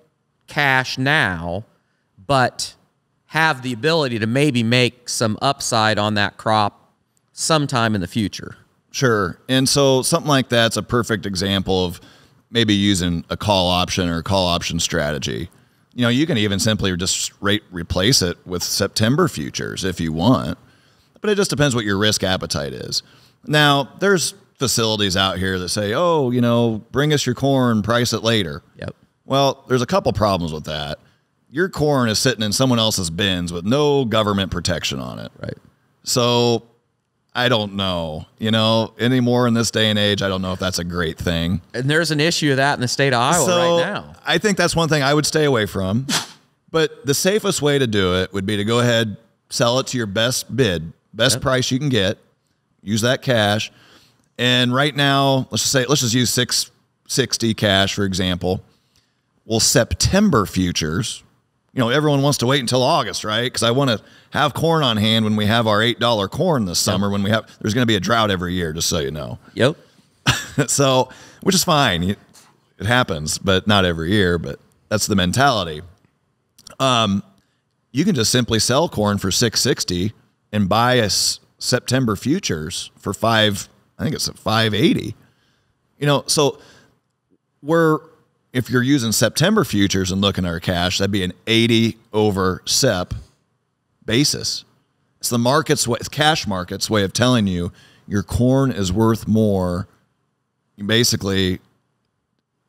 cash now, but have the ability to maybe make some upside on that crop sometime in the future? Sure. And so something like that's a perfect example of maybe using a call option or a call option strategy. You can even simply just replace it with September futures if you want, but it just depends what your risk appetite is. Now, there's facilities out here that say, bring us your corn, price it later. Yep. Well, there's a couple problems with that. Your corn is sitting in someone else's bins with no government protection on it. Right. So I don't know, anymore in this day and age, I don't know if that's a great thing. And there's an issue of that in the state of Iowa right now. I think that's one thing I would stay away from. But the safest way to do it would be to go ahead, sell it to your best bid, best price you can get, use that cash. And right now, let's just use 660 cash, for example. Well, September futures, everyone wants to wait until August, right? Because I want to have corn on hand when we have our $8 corn this summer. When there's going to be a drought every year, just so you know. Yep. So, which is fine. It happens, but not every year. But that's the mentality. You can just simply sell corn for $6.60 and buy September futures for I think it's at 580. So if you're using September futures and looking at our cash, that'd be an 80 over SEP basis. It's the cash market's way of telling you your corn is worth more basically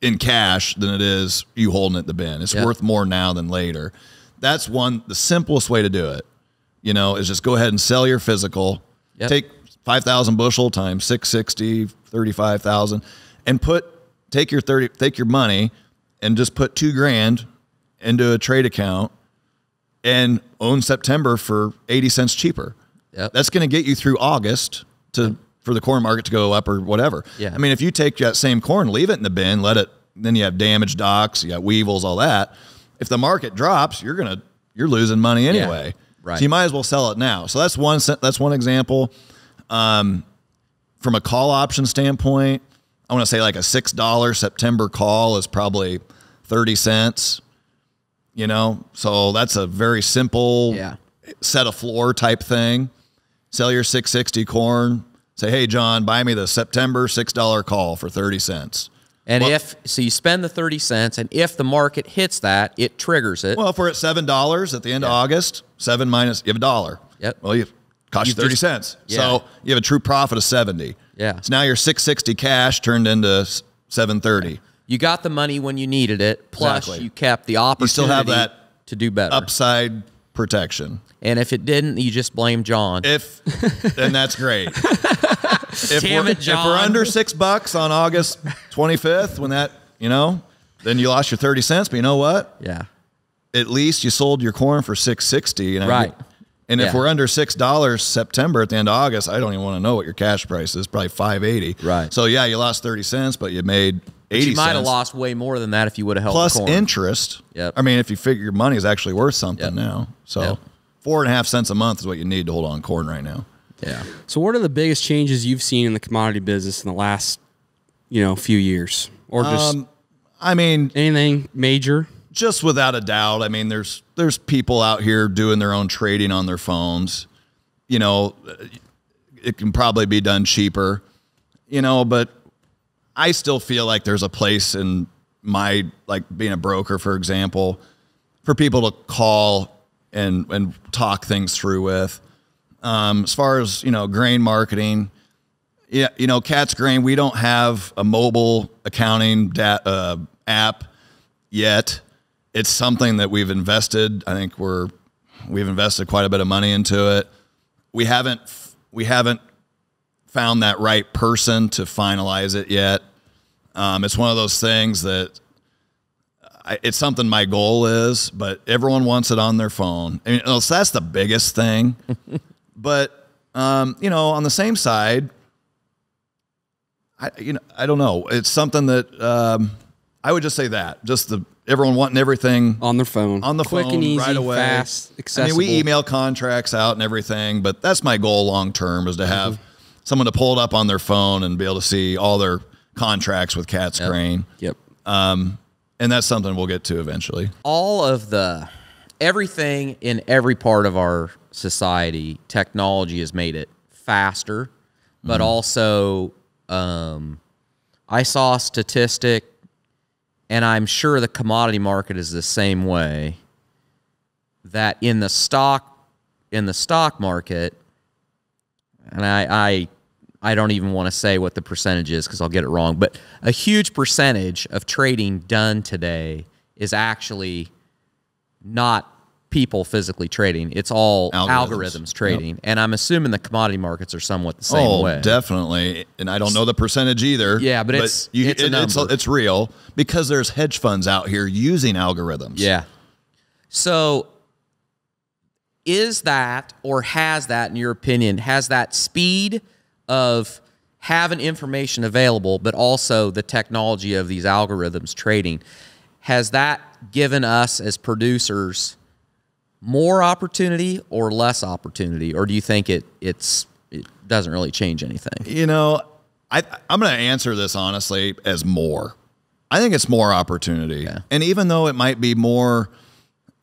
in cash than it is you holding it in the bin. It's worth more now than later. That's the simplest way to do it, is just go ahead and sell your physical, take 5,000 bushel times 660, 35,000, and take your money and just put $2,000 into a trade account and own September for 80 cents cheaper. Yep. That's going to get you through August for the corn market to go up or whatever. Yeah. I mean, if you take that same corn, leave it in the bin, then you have damaged docks, you got weevils, all that. If the market drops, you're losing money anyway. Yeah. Right. So you might as well sell it now. So that's one example. From a call option standpoint, I want to say like a $6 September call is probably 30 cents. So that's a very simple set a floor type thing. Sell your 660 corn. Say, hey, John, buy me the September $6 call for 30 cents. And so you spend the 30 cents, and if the market hits that, it triggers it. Well, if we're at $7 at the end of August, 7 minus, you have $1. Yep. Well, cost you 30 cents. Yeah. So you have a true profit of 70. Yeah. So now your 660 cash turned into 730. You got the money when you needed it, plus Exactly. you kept the opportunity You still have that to do better. upside protection. And if it didn't, you just blame John. Then that's great. Damn it, If John. we're under $6 on August 25th, when that, then you lost your 30 cents. But you know what? Yeah. At least you sold your corn for 660. Right. And if Yeah. we're under $6 September at the end of August, I don't even want to know what your cash price is. Probably 580. Right. So yeah, you lost 30 cents, but you made 80 You might have cents. lost way more than that if you would have held Plus the corn. interest. Yep. I mean, if you figure your money is actually worth something now. So Yep. 4.5 cents a month is what you need to hold on corn right now. Yeah. So what are the biggest changes you've seen in the commodity business in the last, few years? Or just I mean, anything major? just without a doubt. I mean, there's people out here doing their own trading on their phones. It can probably be done cheaper, but I still feel like there's a place in being a broker, for example, for people to call and talk things through with. As far as, grain marketing, Cat's Grain, we don't have a mobile accounting app yet. It's something that we've invested. I think we've invested quite a bit of money into it. We haven't found that right person to finalize it yet. It's one of those things that it's something my goal is, but everyone wants it on their phone. I mean, so that's the biggest thing. But on the same side, I don't know. It's something that I would just say that everyone wanting everything On their phone. on the Quick phone and easy, right away. fast, accessible. I mean, we email contracts out and everything, but that's my goal long term is to have someone to pull it up on their phone and be able to see all their contracts with Cat's Grain. Yep. And that's something we'll get to eventually. All of everything in every part of our society, technology has made it faster, but also I saw a statistic, and I'm sure the commodity market is the same way, that in the stock market, and I don't even want to say what the percentage is because I'll get it wrong, but a huge percentage of trading done today is actually not people physically trading. It's all algorithms trading. Yep. And I'm assuming the commodity markets are somewhat the same way. Oh, definitely. And I don't know the percentage either. Yeah, but it's a number. It's real because there's hedge funds out here using algorithms. Yeah. So is that, or has that, in your opinion, has that speed of having information available, but also the technology of these algorithms trading, has that given us as producers more opportunity or less opportunity? Or do you think it doesn't really change anything? I'm going to answer this honestly as more. I think it's more opportunity. Yeah. And even though it might be more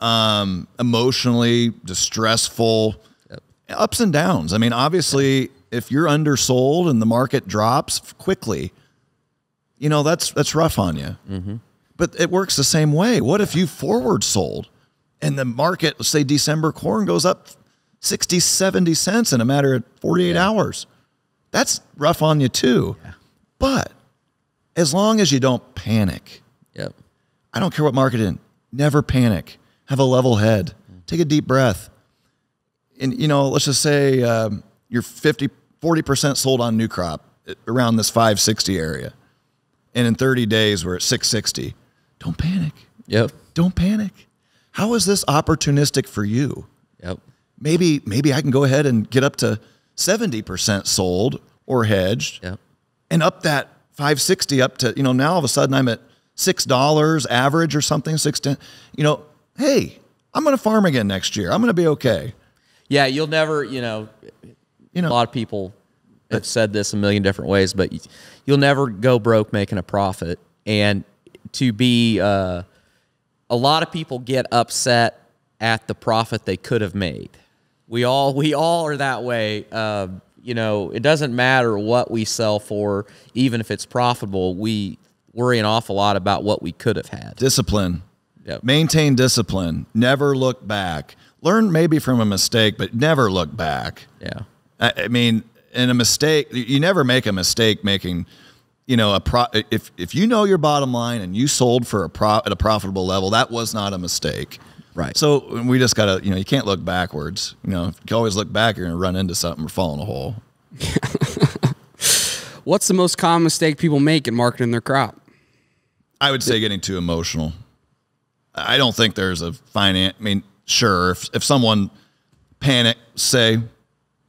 emotionally distressful, ups and downs. I mean, obviously, if you're undersold and the market drops quickly, you know, that's rough on you. Mm-hmm. But it works the same way. What if you forward sold and the market, let's say December corn goes up 60, 70 cents in a matter of 48 hours? That's rough on you too. Yeah. But as long as you don't panic, I don't care what market in, never panic. Have a level head. Take a deep breath. And, you know, let's just say you're 40% sold on new crop around this 560 area. And in 30 days, we're at 660. Don't panic. Yep. Don't panic. How is this opportunistic for you? Yep. Maybe I can go ahead and get up to 70% sold or hedged. Yep. And up that 560 up to, you know, now all of a sudden I'm at $6 average or something, 6.10. You know, hey, I'm going to farm again next year. I'm going to be okay. Yeah, you'll never, you know, a lot of people have said this a million different ways, but you'll never go broke making a profit. And to be, a lot of people get upset at the profit they could have made. We all are that way. You know, it doesn't matter what we sell for, even if it's profitable. We worry an awful lot about what we could have had. Discipline. Yep. Maintain discipline. Never look back. Learn maybe from a mistake, but never look back. Yeah. I mean, in a mistake, you never make a mistake making, you know, if you know your bottom line and you sold for at a profitable level, that was not a mistake. Right. So we just got to, you know, you can't look backwards. You know, if you always look back, you're going to run into something or fall in a hole. What's the most common mistake people make in marketing their crop? I would say getting too emotional. I don't think there's a finance. I mean, sure, if someone panic, say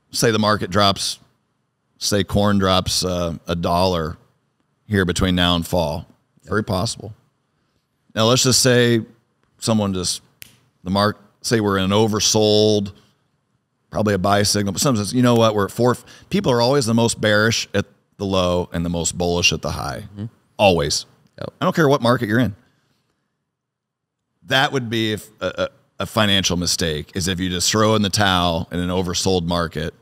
the market drops, say corn drops $1 here between now and fall, very possible. Now let's just say someone say we're in an oversold, probably a buy signal, but someone says, you know what, we're at 4. People are always the most bearish at the low and the most bullish at the high. Mm-hmm. Always. Yep. I don't care what market you're in. That would be a financial mistake, is if you just throw in the towel in an oversold market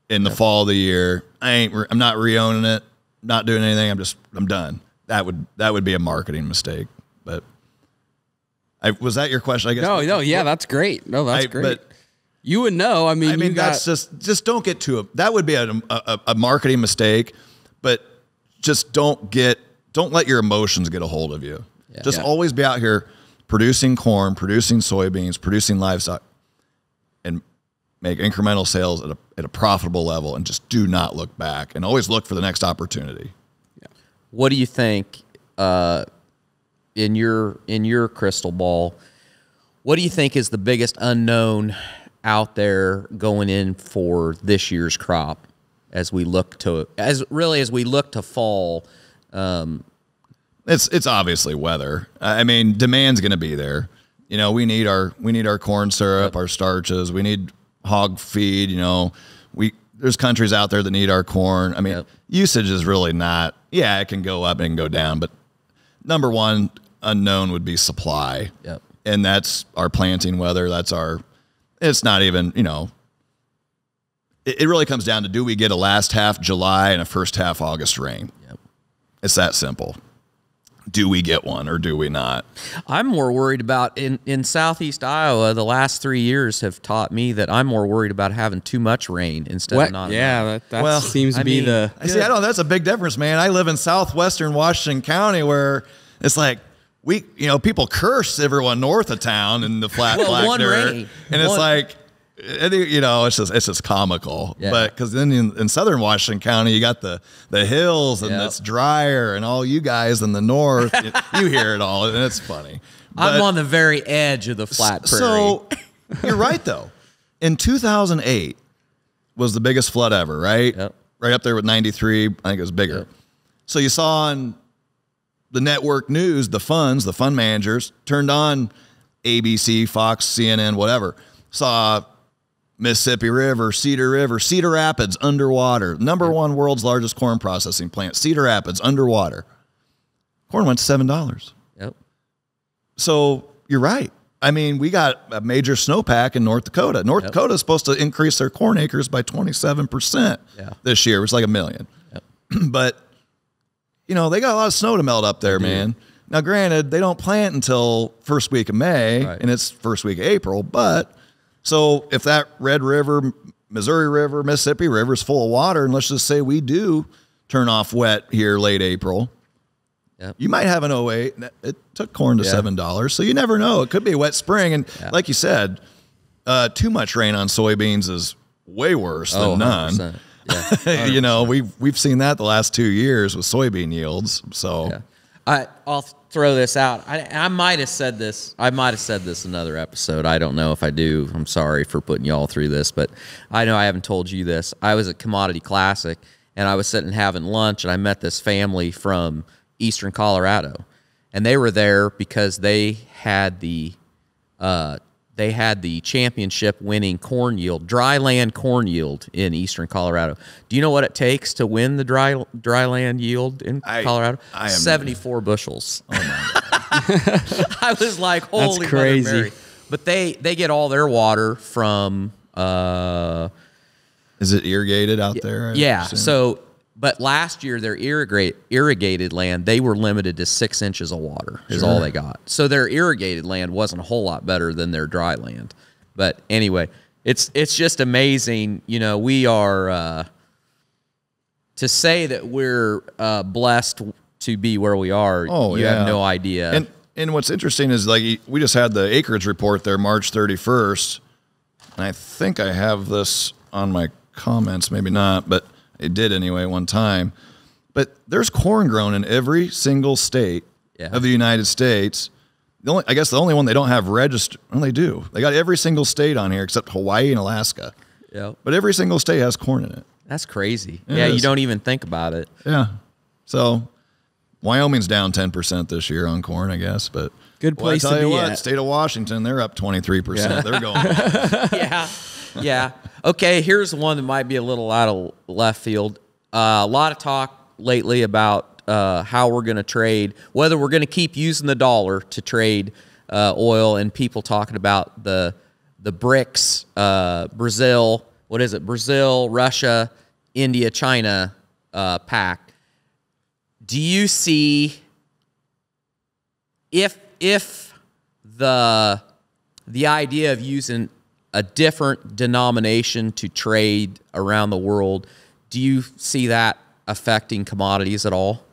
in the fall of the year. I'm not re-owning it, not doing anything. I'm done. That would be a marketing mistake. But was that your question? I guess. No, yeah, that's great. No, that's great. But you would know. I mean, that's just don't get to it. That would be a marketing mistake, but just don't let your emotions get a hold of you. Yeah. Just always be out here producing corn, producing soybeans, producing livestock, and make incremental sales at a profitable level, and just do not look back, and always look for the next opportunity. Yeah. What do you think, in your crystal ball, what do you think is the biggest unknown out there going in for this year's crop as we look to fall? It's obviously weather. I mean, demand's going to be there. You know, we need our corn syrup, our starches. We need hog feed. You know, there's countries out there that need our corn. I mean, usage is really not. Yeah, it can go up and it can go down, but number one unknown would be supply. Yep. And that's our planting weather. It's not even, you know, it really comes down to, do we get a last half July and a first half August rain? Yep. It's that simple. Do we get one or do we not? I'm more worried about in southeast Iowa. The last 3 years have taught me that I'm more worried about having too much rain instead of not. Yeah, that seems to be the. I see. I don't know. That's a big difference, man. I live in southwestern Washington County, where it's like people curse everyone north of town in the flat black dirt, and it's like. It's just comical. Yeah. But because then in southern Washington County, you got the hills and it's drier, and all you guys in the north, you hear it all, and it's funny. I'm on the very edge of the flat prairie. So you're right, though. In 2008 was the biggest flood ever, right? Yep. Right up there with 93. I think it was bigger. Yep. So you saw on the network news, the fund managers turned on ABC, Fox, CNN, whatever, saw Mississippi River, Cedar Rapids underwater. Number one world's largest corn processing plant, Cedar Rapids underwater. Corn went to $7. Yep. So you're right. I mean, we got a major snowpack in North Dakota. North Dakota is supposed to increase their corn acres by 27% this year. It's like 1 million. But, you know, they got a lot of snow to melt up there, man. Now, granted, they don't plant until first week of May, and it's first week of April. But so if that Red River, Missouri River, Mississippi River is full of water, and let's just say we do turn off wet here late April, you might have an 08. It took corn to $7, so you never know. It could be a wet spring. And like you said, too much rain on soybeans is way worse than none. Yeah, you know, we've seen that the last 2 years with soybean yields. So I'll throw this out. I might have said this. I might have said this in another episode. I don't know if I do. I'm sorry for putting y'all through this, but I know I haven't told you this. I was at Commodity Classic, and I was sitting having lunch, and I met this family from Eastern Colorado, and they were there because they had the championship winning corn yield, dry land corn yield in Eastern Colorado. Do you know what it takes to win the dry land yield in Colorado? 74 bushels. Oh my God. I was like, holy That's crazy. Mother Mary. But they get all their water from is it irrigated out there? Yeah. So but last year, their irrigated land, they were limited to 6 inches of water is all they got. So their irrigated land wasn't a whole lot better than their dry land. But anyway, it's just amazing. You know, we are, to say that we're blessed to be where we are, you have no idea. And what's interesting is, like, we just had the acreage report there March 31st. And I think I have this on my comments, maybe not, but it did anyway one time. But there's corn grown in every single state of the United States. I guess the only one they don't have registered, well, they do. They got every single state on here except Hawaii and Alaska. Yeah. But every single state has corn in it. That's crazy. Yeah, you don't even think about it. Yeah. So Wyoming's down 10% this year on corn, I guess. But good place to be at. State of Washington, they're up 23%. They're going. Yeah. Okay, here's one that might be a little out of left field. A lot of talk lately about how we're going to trade, whether we're going to keep using the dollar to trade oil, and people talking about the BRICS, Brazil, what is it? Brazil, Russia, India, China pact. Do you see if the idea of using a different denomination to trade around the world, do you see that affecting commodities at all?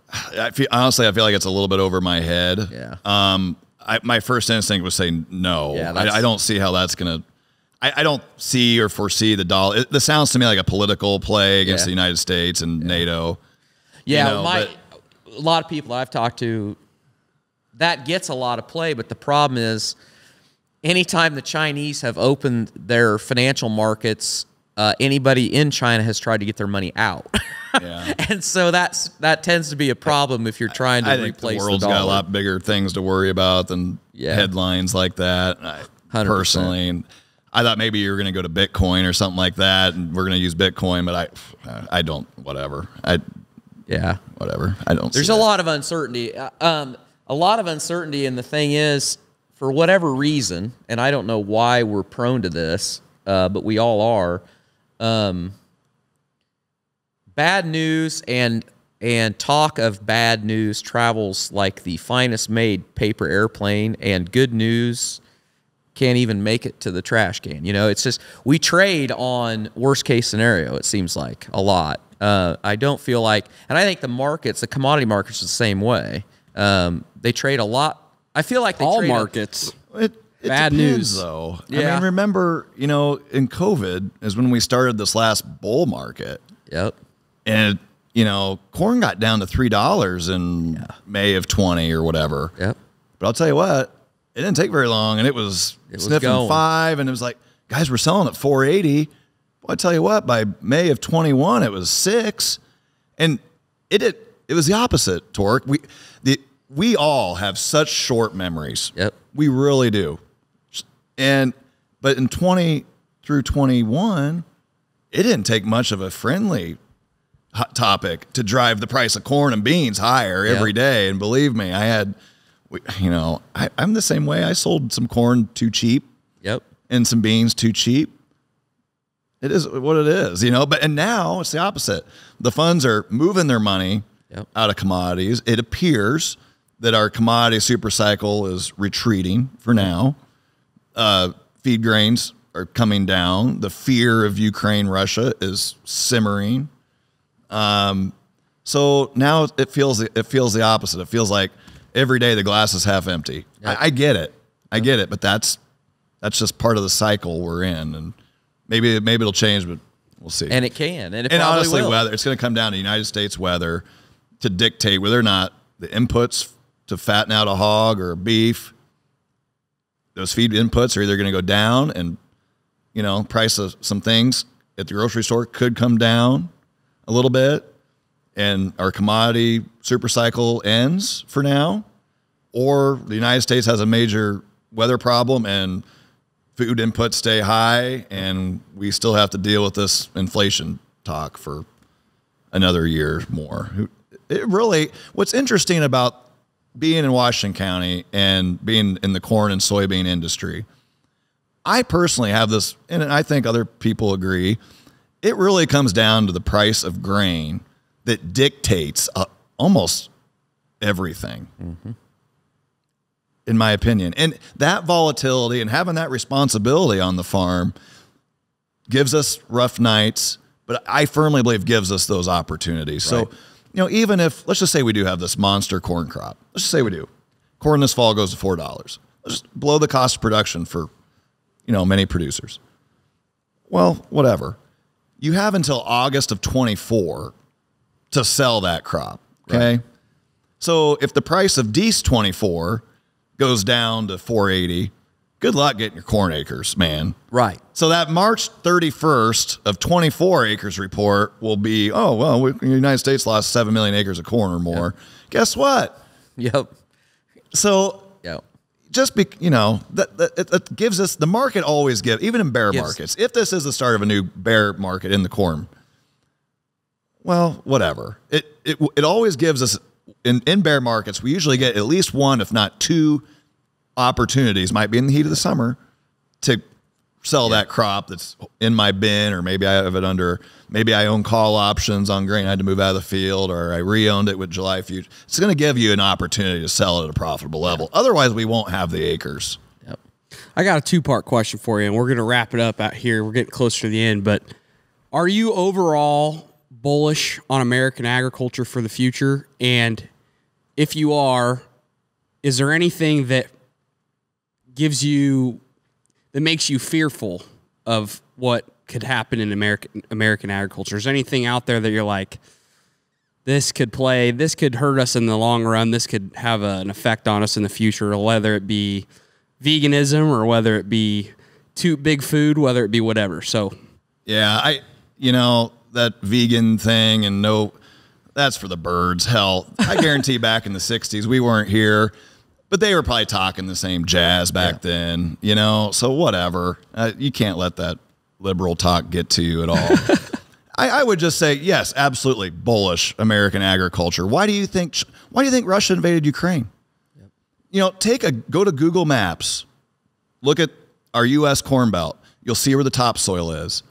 Honestly, I feel like it's a little bit over my head. Yeah. My first instinct was saying no. Yeah, I don't see how that's going to. I don't see or foresee the dollar. This sounds to me like a political play against the United States and NATO. Yeah, a lot of people I've talked to, that gets a lot of play, but the problem is, anytime the Chinese have opened their financial markets, anybody in China has tried to get their money out. And so that tends to be a problem if you're trying to replace the dollar. The world's got a lot bigger things to worry about than headlines like that. 100%. Personally, I thought maybe you were going to go to Bitcoin or something like that, and we're going to use Bitcoin, but I don't. Whatever. Whatever. I don't. There's a lot of uncertainty. And the thing is, for whatever reason, and I don't know why we're prone to this, but we all are, bad news and talk of bad news travels like the finest made paper airplane, and good news can't even make it to the trash can. You know, it's just, we trade on worst case scenario, it seems like, a lot. I don't feel like, and I think the commodity markets are the same way. They trade a lot. I feel like all markets. It bad depends, news, though. Yeah. I mean, remember, in COVID is when we started this last bull market. Yep. And corn got down to $3 in May of 20 or whatever. Yep. But I'll tell you what, it didn't take very long, and it was sniffing going. 5, and it was like, guys, we're selling at 480. Well, I tell you what, by May of 21, it was 6, and it was the opposite. Torque. We all have such short memories. Yep. We really do. But in 20 through 21, it didn't take much of a friendly hot topic to drive the price of corn and beans higher every day. And believe me, I had I'm the same way. I sold some corn too cheap. Yep. And some beans too cheap. It is what it is, and now it's the opposite. The funds are moving their money out of commodities. It appears that our commodity super cycle is retreating for now. Feed grains are coming down. The fear of Ukraine, Russia is simmering. So now it feels the opposite. It feels like every day the glass is half empty. Yep. I get it. I get it. But that's just part of the cycle we're in. And maybe it'll change, but we'll see. And it can. And honestly, will. weather. It's going to come down to United States weather to dictate whether or not the inputs to fatten out a hog or a beef, those feed inputs are either going to go down and, price of some things at the grocery store could come down a little bit and our commodity super cycle ends for now, or the United States has a major weather problem and food inputs stay high and we still have to deal with this inflation talk for another year more. What's interesting about being in Washington County and being in the corn and soybean industry, I personally have this, and I think other people agree, it really comes down to the price of grain that dictates almost everything. Mm-hmm. In my opinion. And that volatility and having that responsibility on the farm gives us rough nights, but I firmly believe gives us those opportunities. Right. So, even if, let's just say we do have this monster corn crop. Let's just say we do. Corn this fall goes to $4. Let's just blow the cost of production for, many producers. Well, whatever. You have until August of 24 to sell that crop, okay? Right. So if the price of Dees 24 goes down to 480, good luck getting your corn acres, man. Right. So that March 31st of 24 acres report will be, the United States lost 7 million acres of corn or more. Yep. Guess what? Yep. So just it gives us, the market always gives, even in bear markets, if this is the start of a new bear market in the corn, well, whatever. It always gives us, in bear markets, we usually get at least one, if not two opportunities, might be in the heat of the summer, to sell that crop that's in my bin, or maybe I have it maybe I own call options on grain. I had to move out of the field, or I re-owned it with July Future. It's going to give you an opportunity to sell it at a profitable level. Otherwise, we won't have the acres. Yep. I got a two-part question for you, and we're going to wrap it up out here. We're getting closer to the end, but are you overall bullish on American agriculture for the future? And if you are, is there anything that makes you fearful of what could happen in American agriculture? Is there anything out there that you're like, this could hurt us in the long run, this could have an effect on us in the future, whether it be veganism or whether it be too big food, whether it be whatever? So yeah, that vegan thing, and that's for the birds. Hell, I guarantee back in the 60s, we weren't here, but they were probably talking the same jazz back then, so whatever. You can't let that liberal talk get to you at all. I would just say, yes, absolutely bullish American agriculture. Why do you think Russia invaded Ukraine? Yep. Go to Google Maps, look at our U.S. Corn Belt. You'll see where the topsoil is.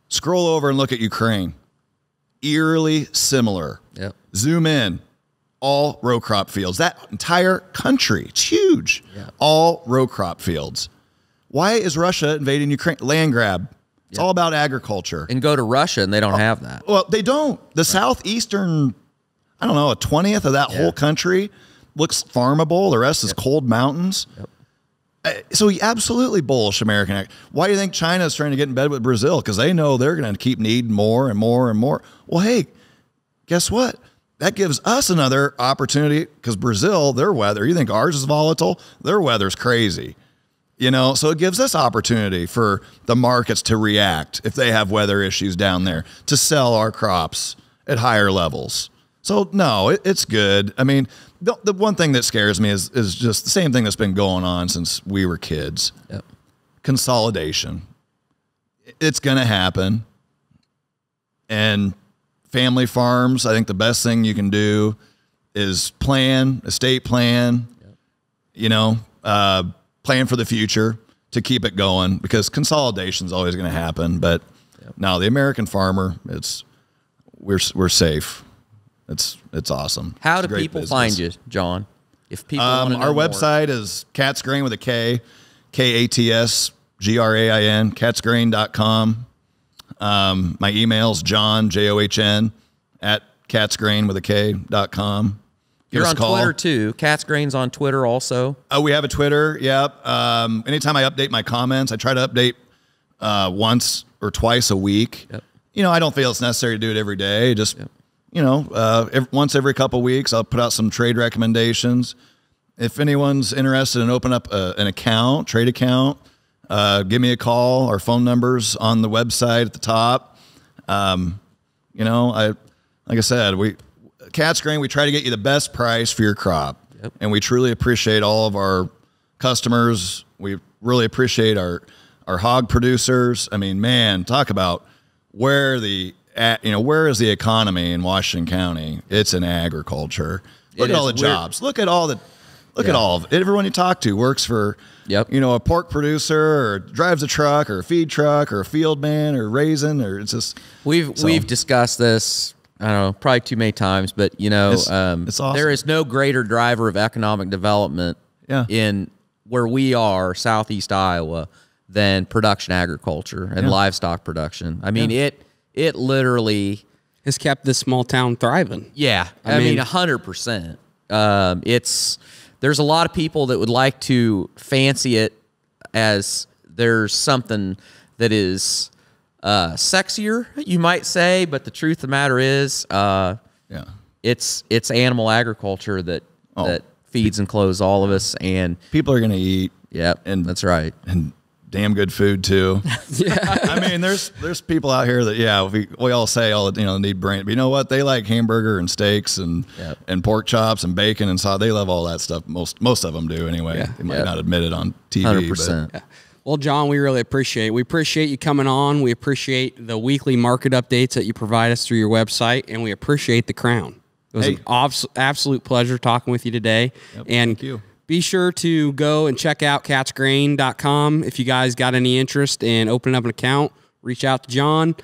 Scroll over and look at Ukraine. Eerily similar. Yep. Zoom in. All row crop fields. That entire country, it's huge. Yep. All row crop fields. Why is Russia invading Ukraine? Land grab. It's all about agriculture. And go to Russia and they don't have that. Well, they don't. The southeastern, a 20th of that whole country looks farmable. The rest is cold mountains. Yep. So absolutely bullish American. Why do you think China is trying to get in bed with Brazil? Because they know they're going to keep needing more and more and more. Well, hey, guess what? That gives us another opportunity, because Brazil, their weather, you think ours is volatile? Their weather's crazy. So it gives us opportunity for the markets to react if they have weather issues down there, to sell our crops at higher levels. So no, it's good. The one thing that scares me is just the same thing that's been going on since we were kids. Yep. Consolidation. It's going to happen. And family farms, I think the best thing you can do is estate plan, plan for the future to keep it going, because consolidation is always going to happen. But no, the American farmer, we're safe. It's awesome. How It's a do great people business. find you, John? If people want to know our more? website is Cat's Grain with a K, KATSGRAIN, catsgrain.com. My email's John, JOHN, at catsgrain with a K.com. You're on Twitter too. Cat's Grain's on Twitter also. Oh, we have a Twitter. Yep. Anytime I update my comments, I try to update once or twice a week. Yep. I don't feel it's necessary to do it every day. Just, once every couple of weeks, I'll put out some trade recommendations. If anyone's interested in opening up an account, trade account, give me a call. Our phone number's on the website at the top. Like I said, Cat's Grain, we try to get you the best price for your crop. Yep. And we truly appreciate all of our customers. We really appreciate our hog producers. I mean, man, talk about where is the economy in Washington County? It's in agriculture. Look at all the jobs. Look at all of it. Everyone you talk to works for, a pork producer, or drives a truck, or a feed truck, or a field man, or raisin, or it's just. We've discussed this, I don't know, probably too many times, but it's awesome. There is no greater driver of economic development in where we are, Southeast Iowa, than production agriculture and livestock production. I mean, it literally has kept this small town thriving. Yeah, I mean 100%. There's a lot of people that would like to fancy it as there's something that is sexier, you might say, but the truth of the matter is, it's animal agriculture that feeds and clothes all of us, and people are going to eat. Yep, and that's right, and damn good food too. I mean, there's people out here that we all say need brain, but you know what? They like hamburger and steaks and pork chops and bacon and so they love all that stuff. Most of them do anyway. Yeah. They might not admit it on TV. 100%. But. Well, John, we really appreciate it. We appreciate you coming on. We appreciate the weekly market updates that you provide us through your website, and we appreciate the crown. It was an absolute pleasure talking with you today. Yep, and thank you. Be sure to go and check out catsgrain.com. If you guys got any interest in opening up an account, reach out to John.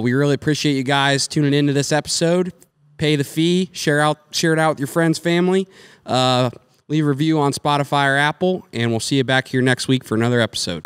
We really appreciate you guys tuning into this episode. Pay the fee, share it out with your friends, family. Leave a review on Spotify or Apple, and we'll see you back here next week for another episode.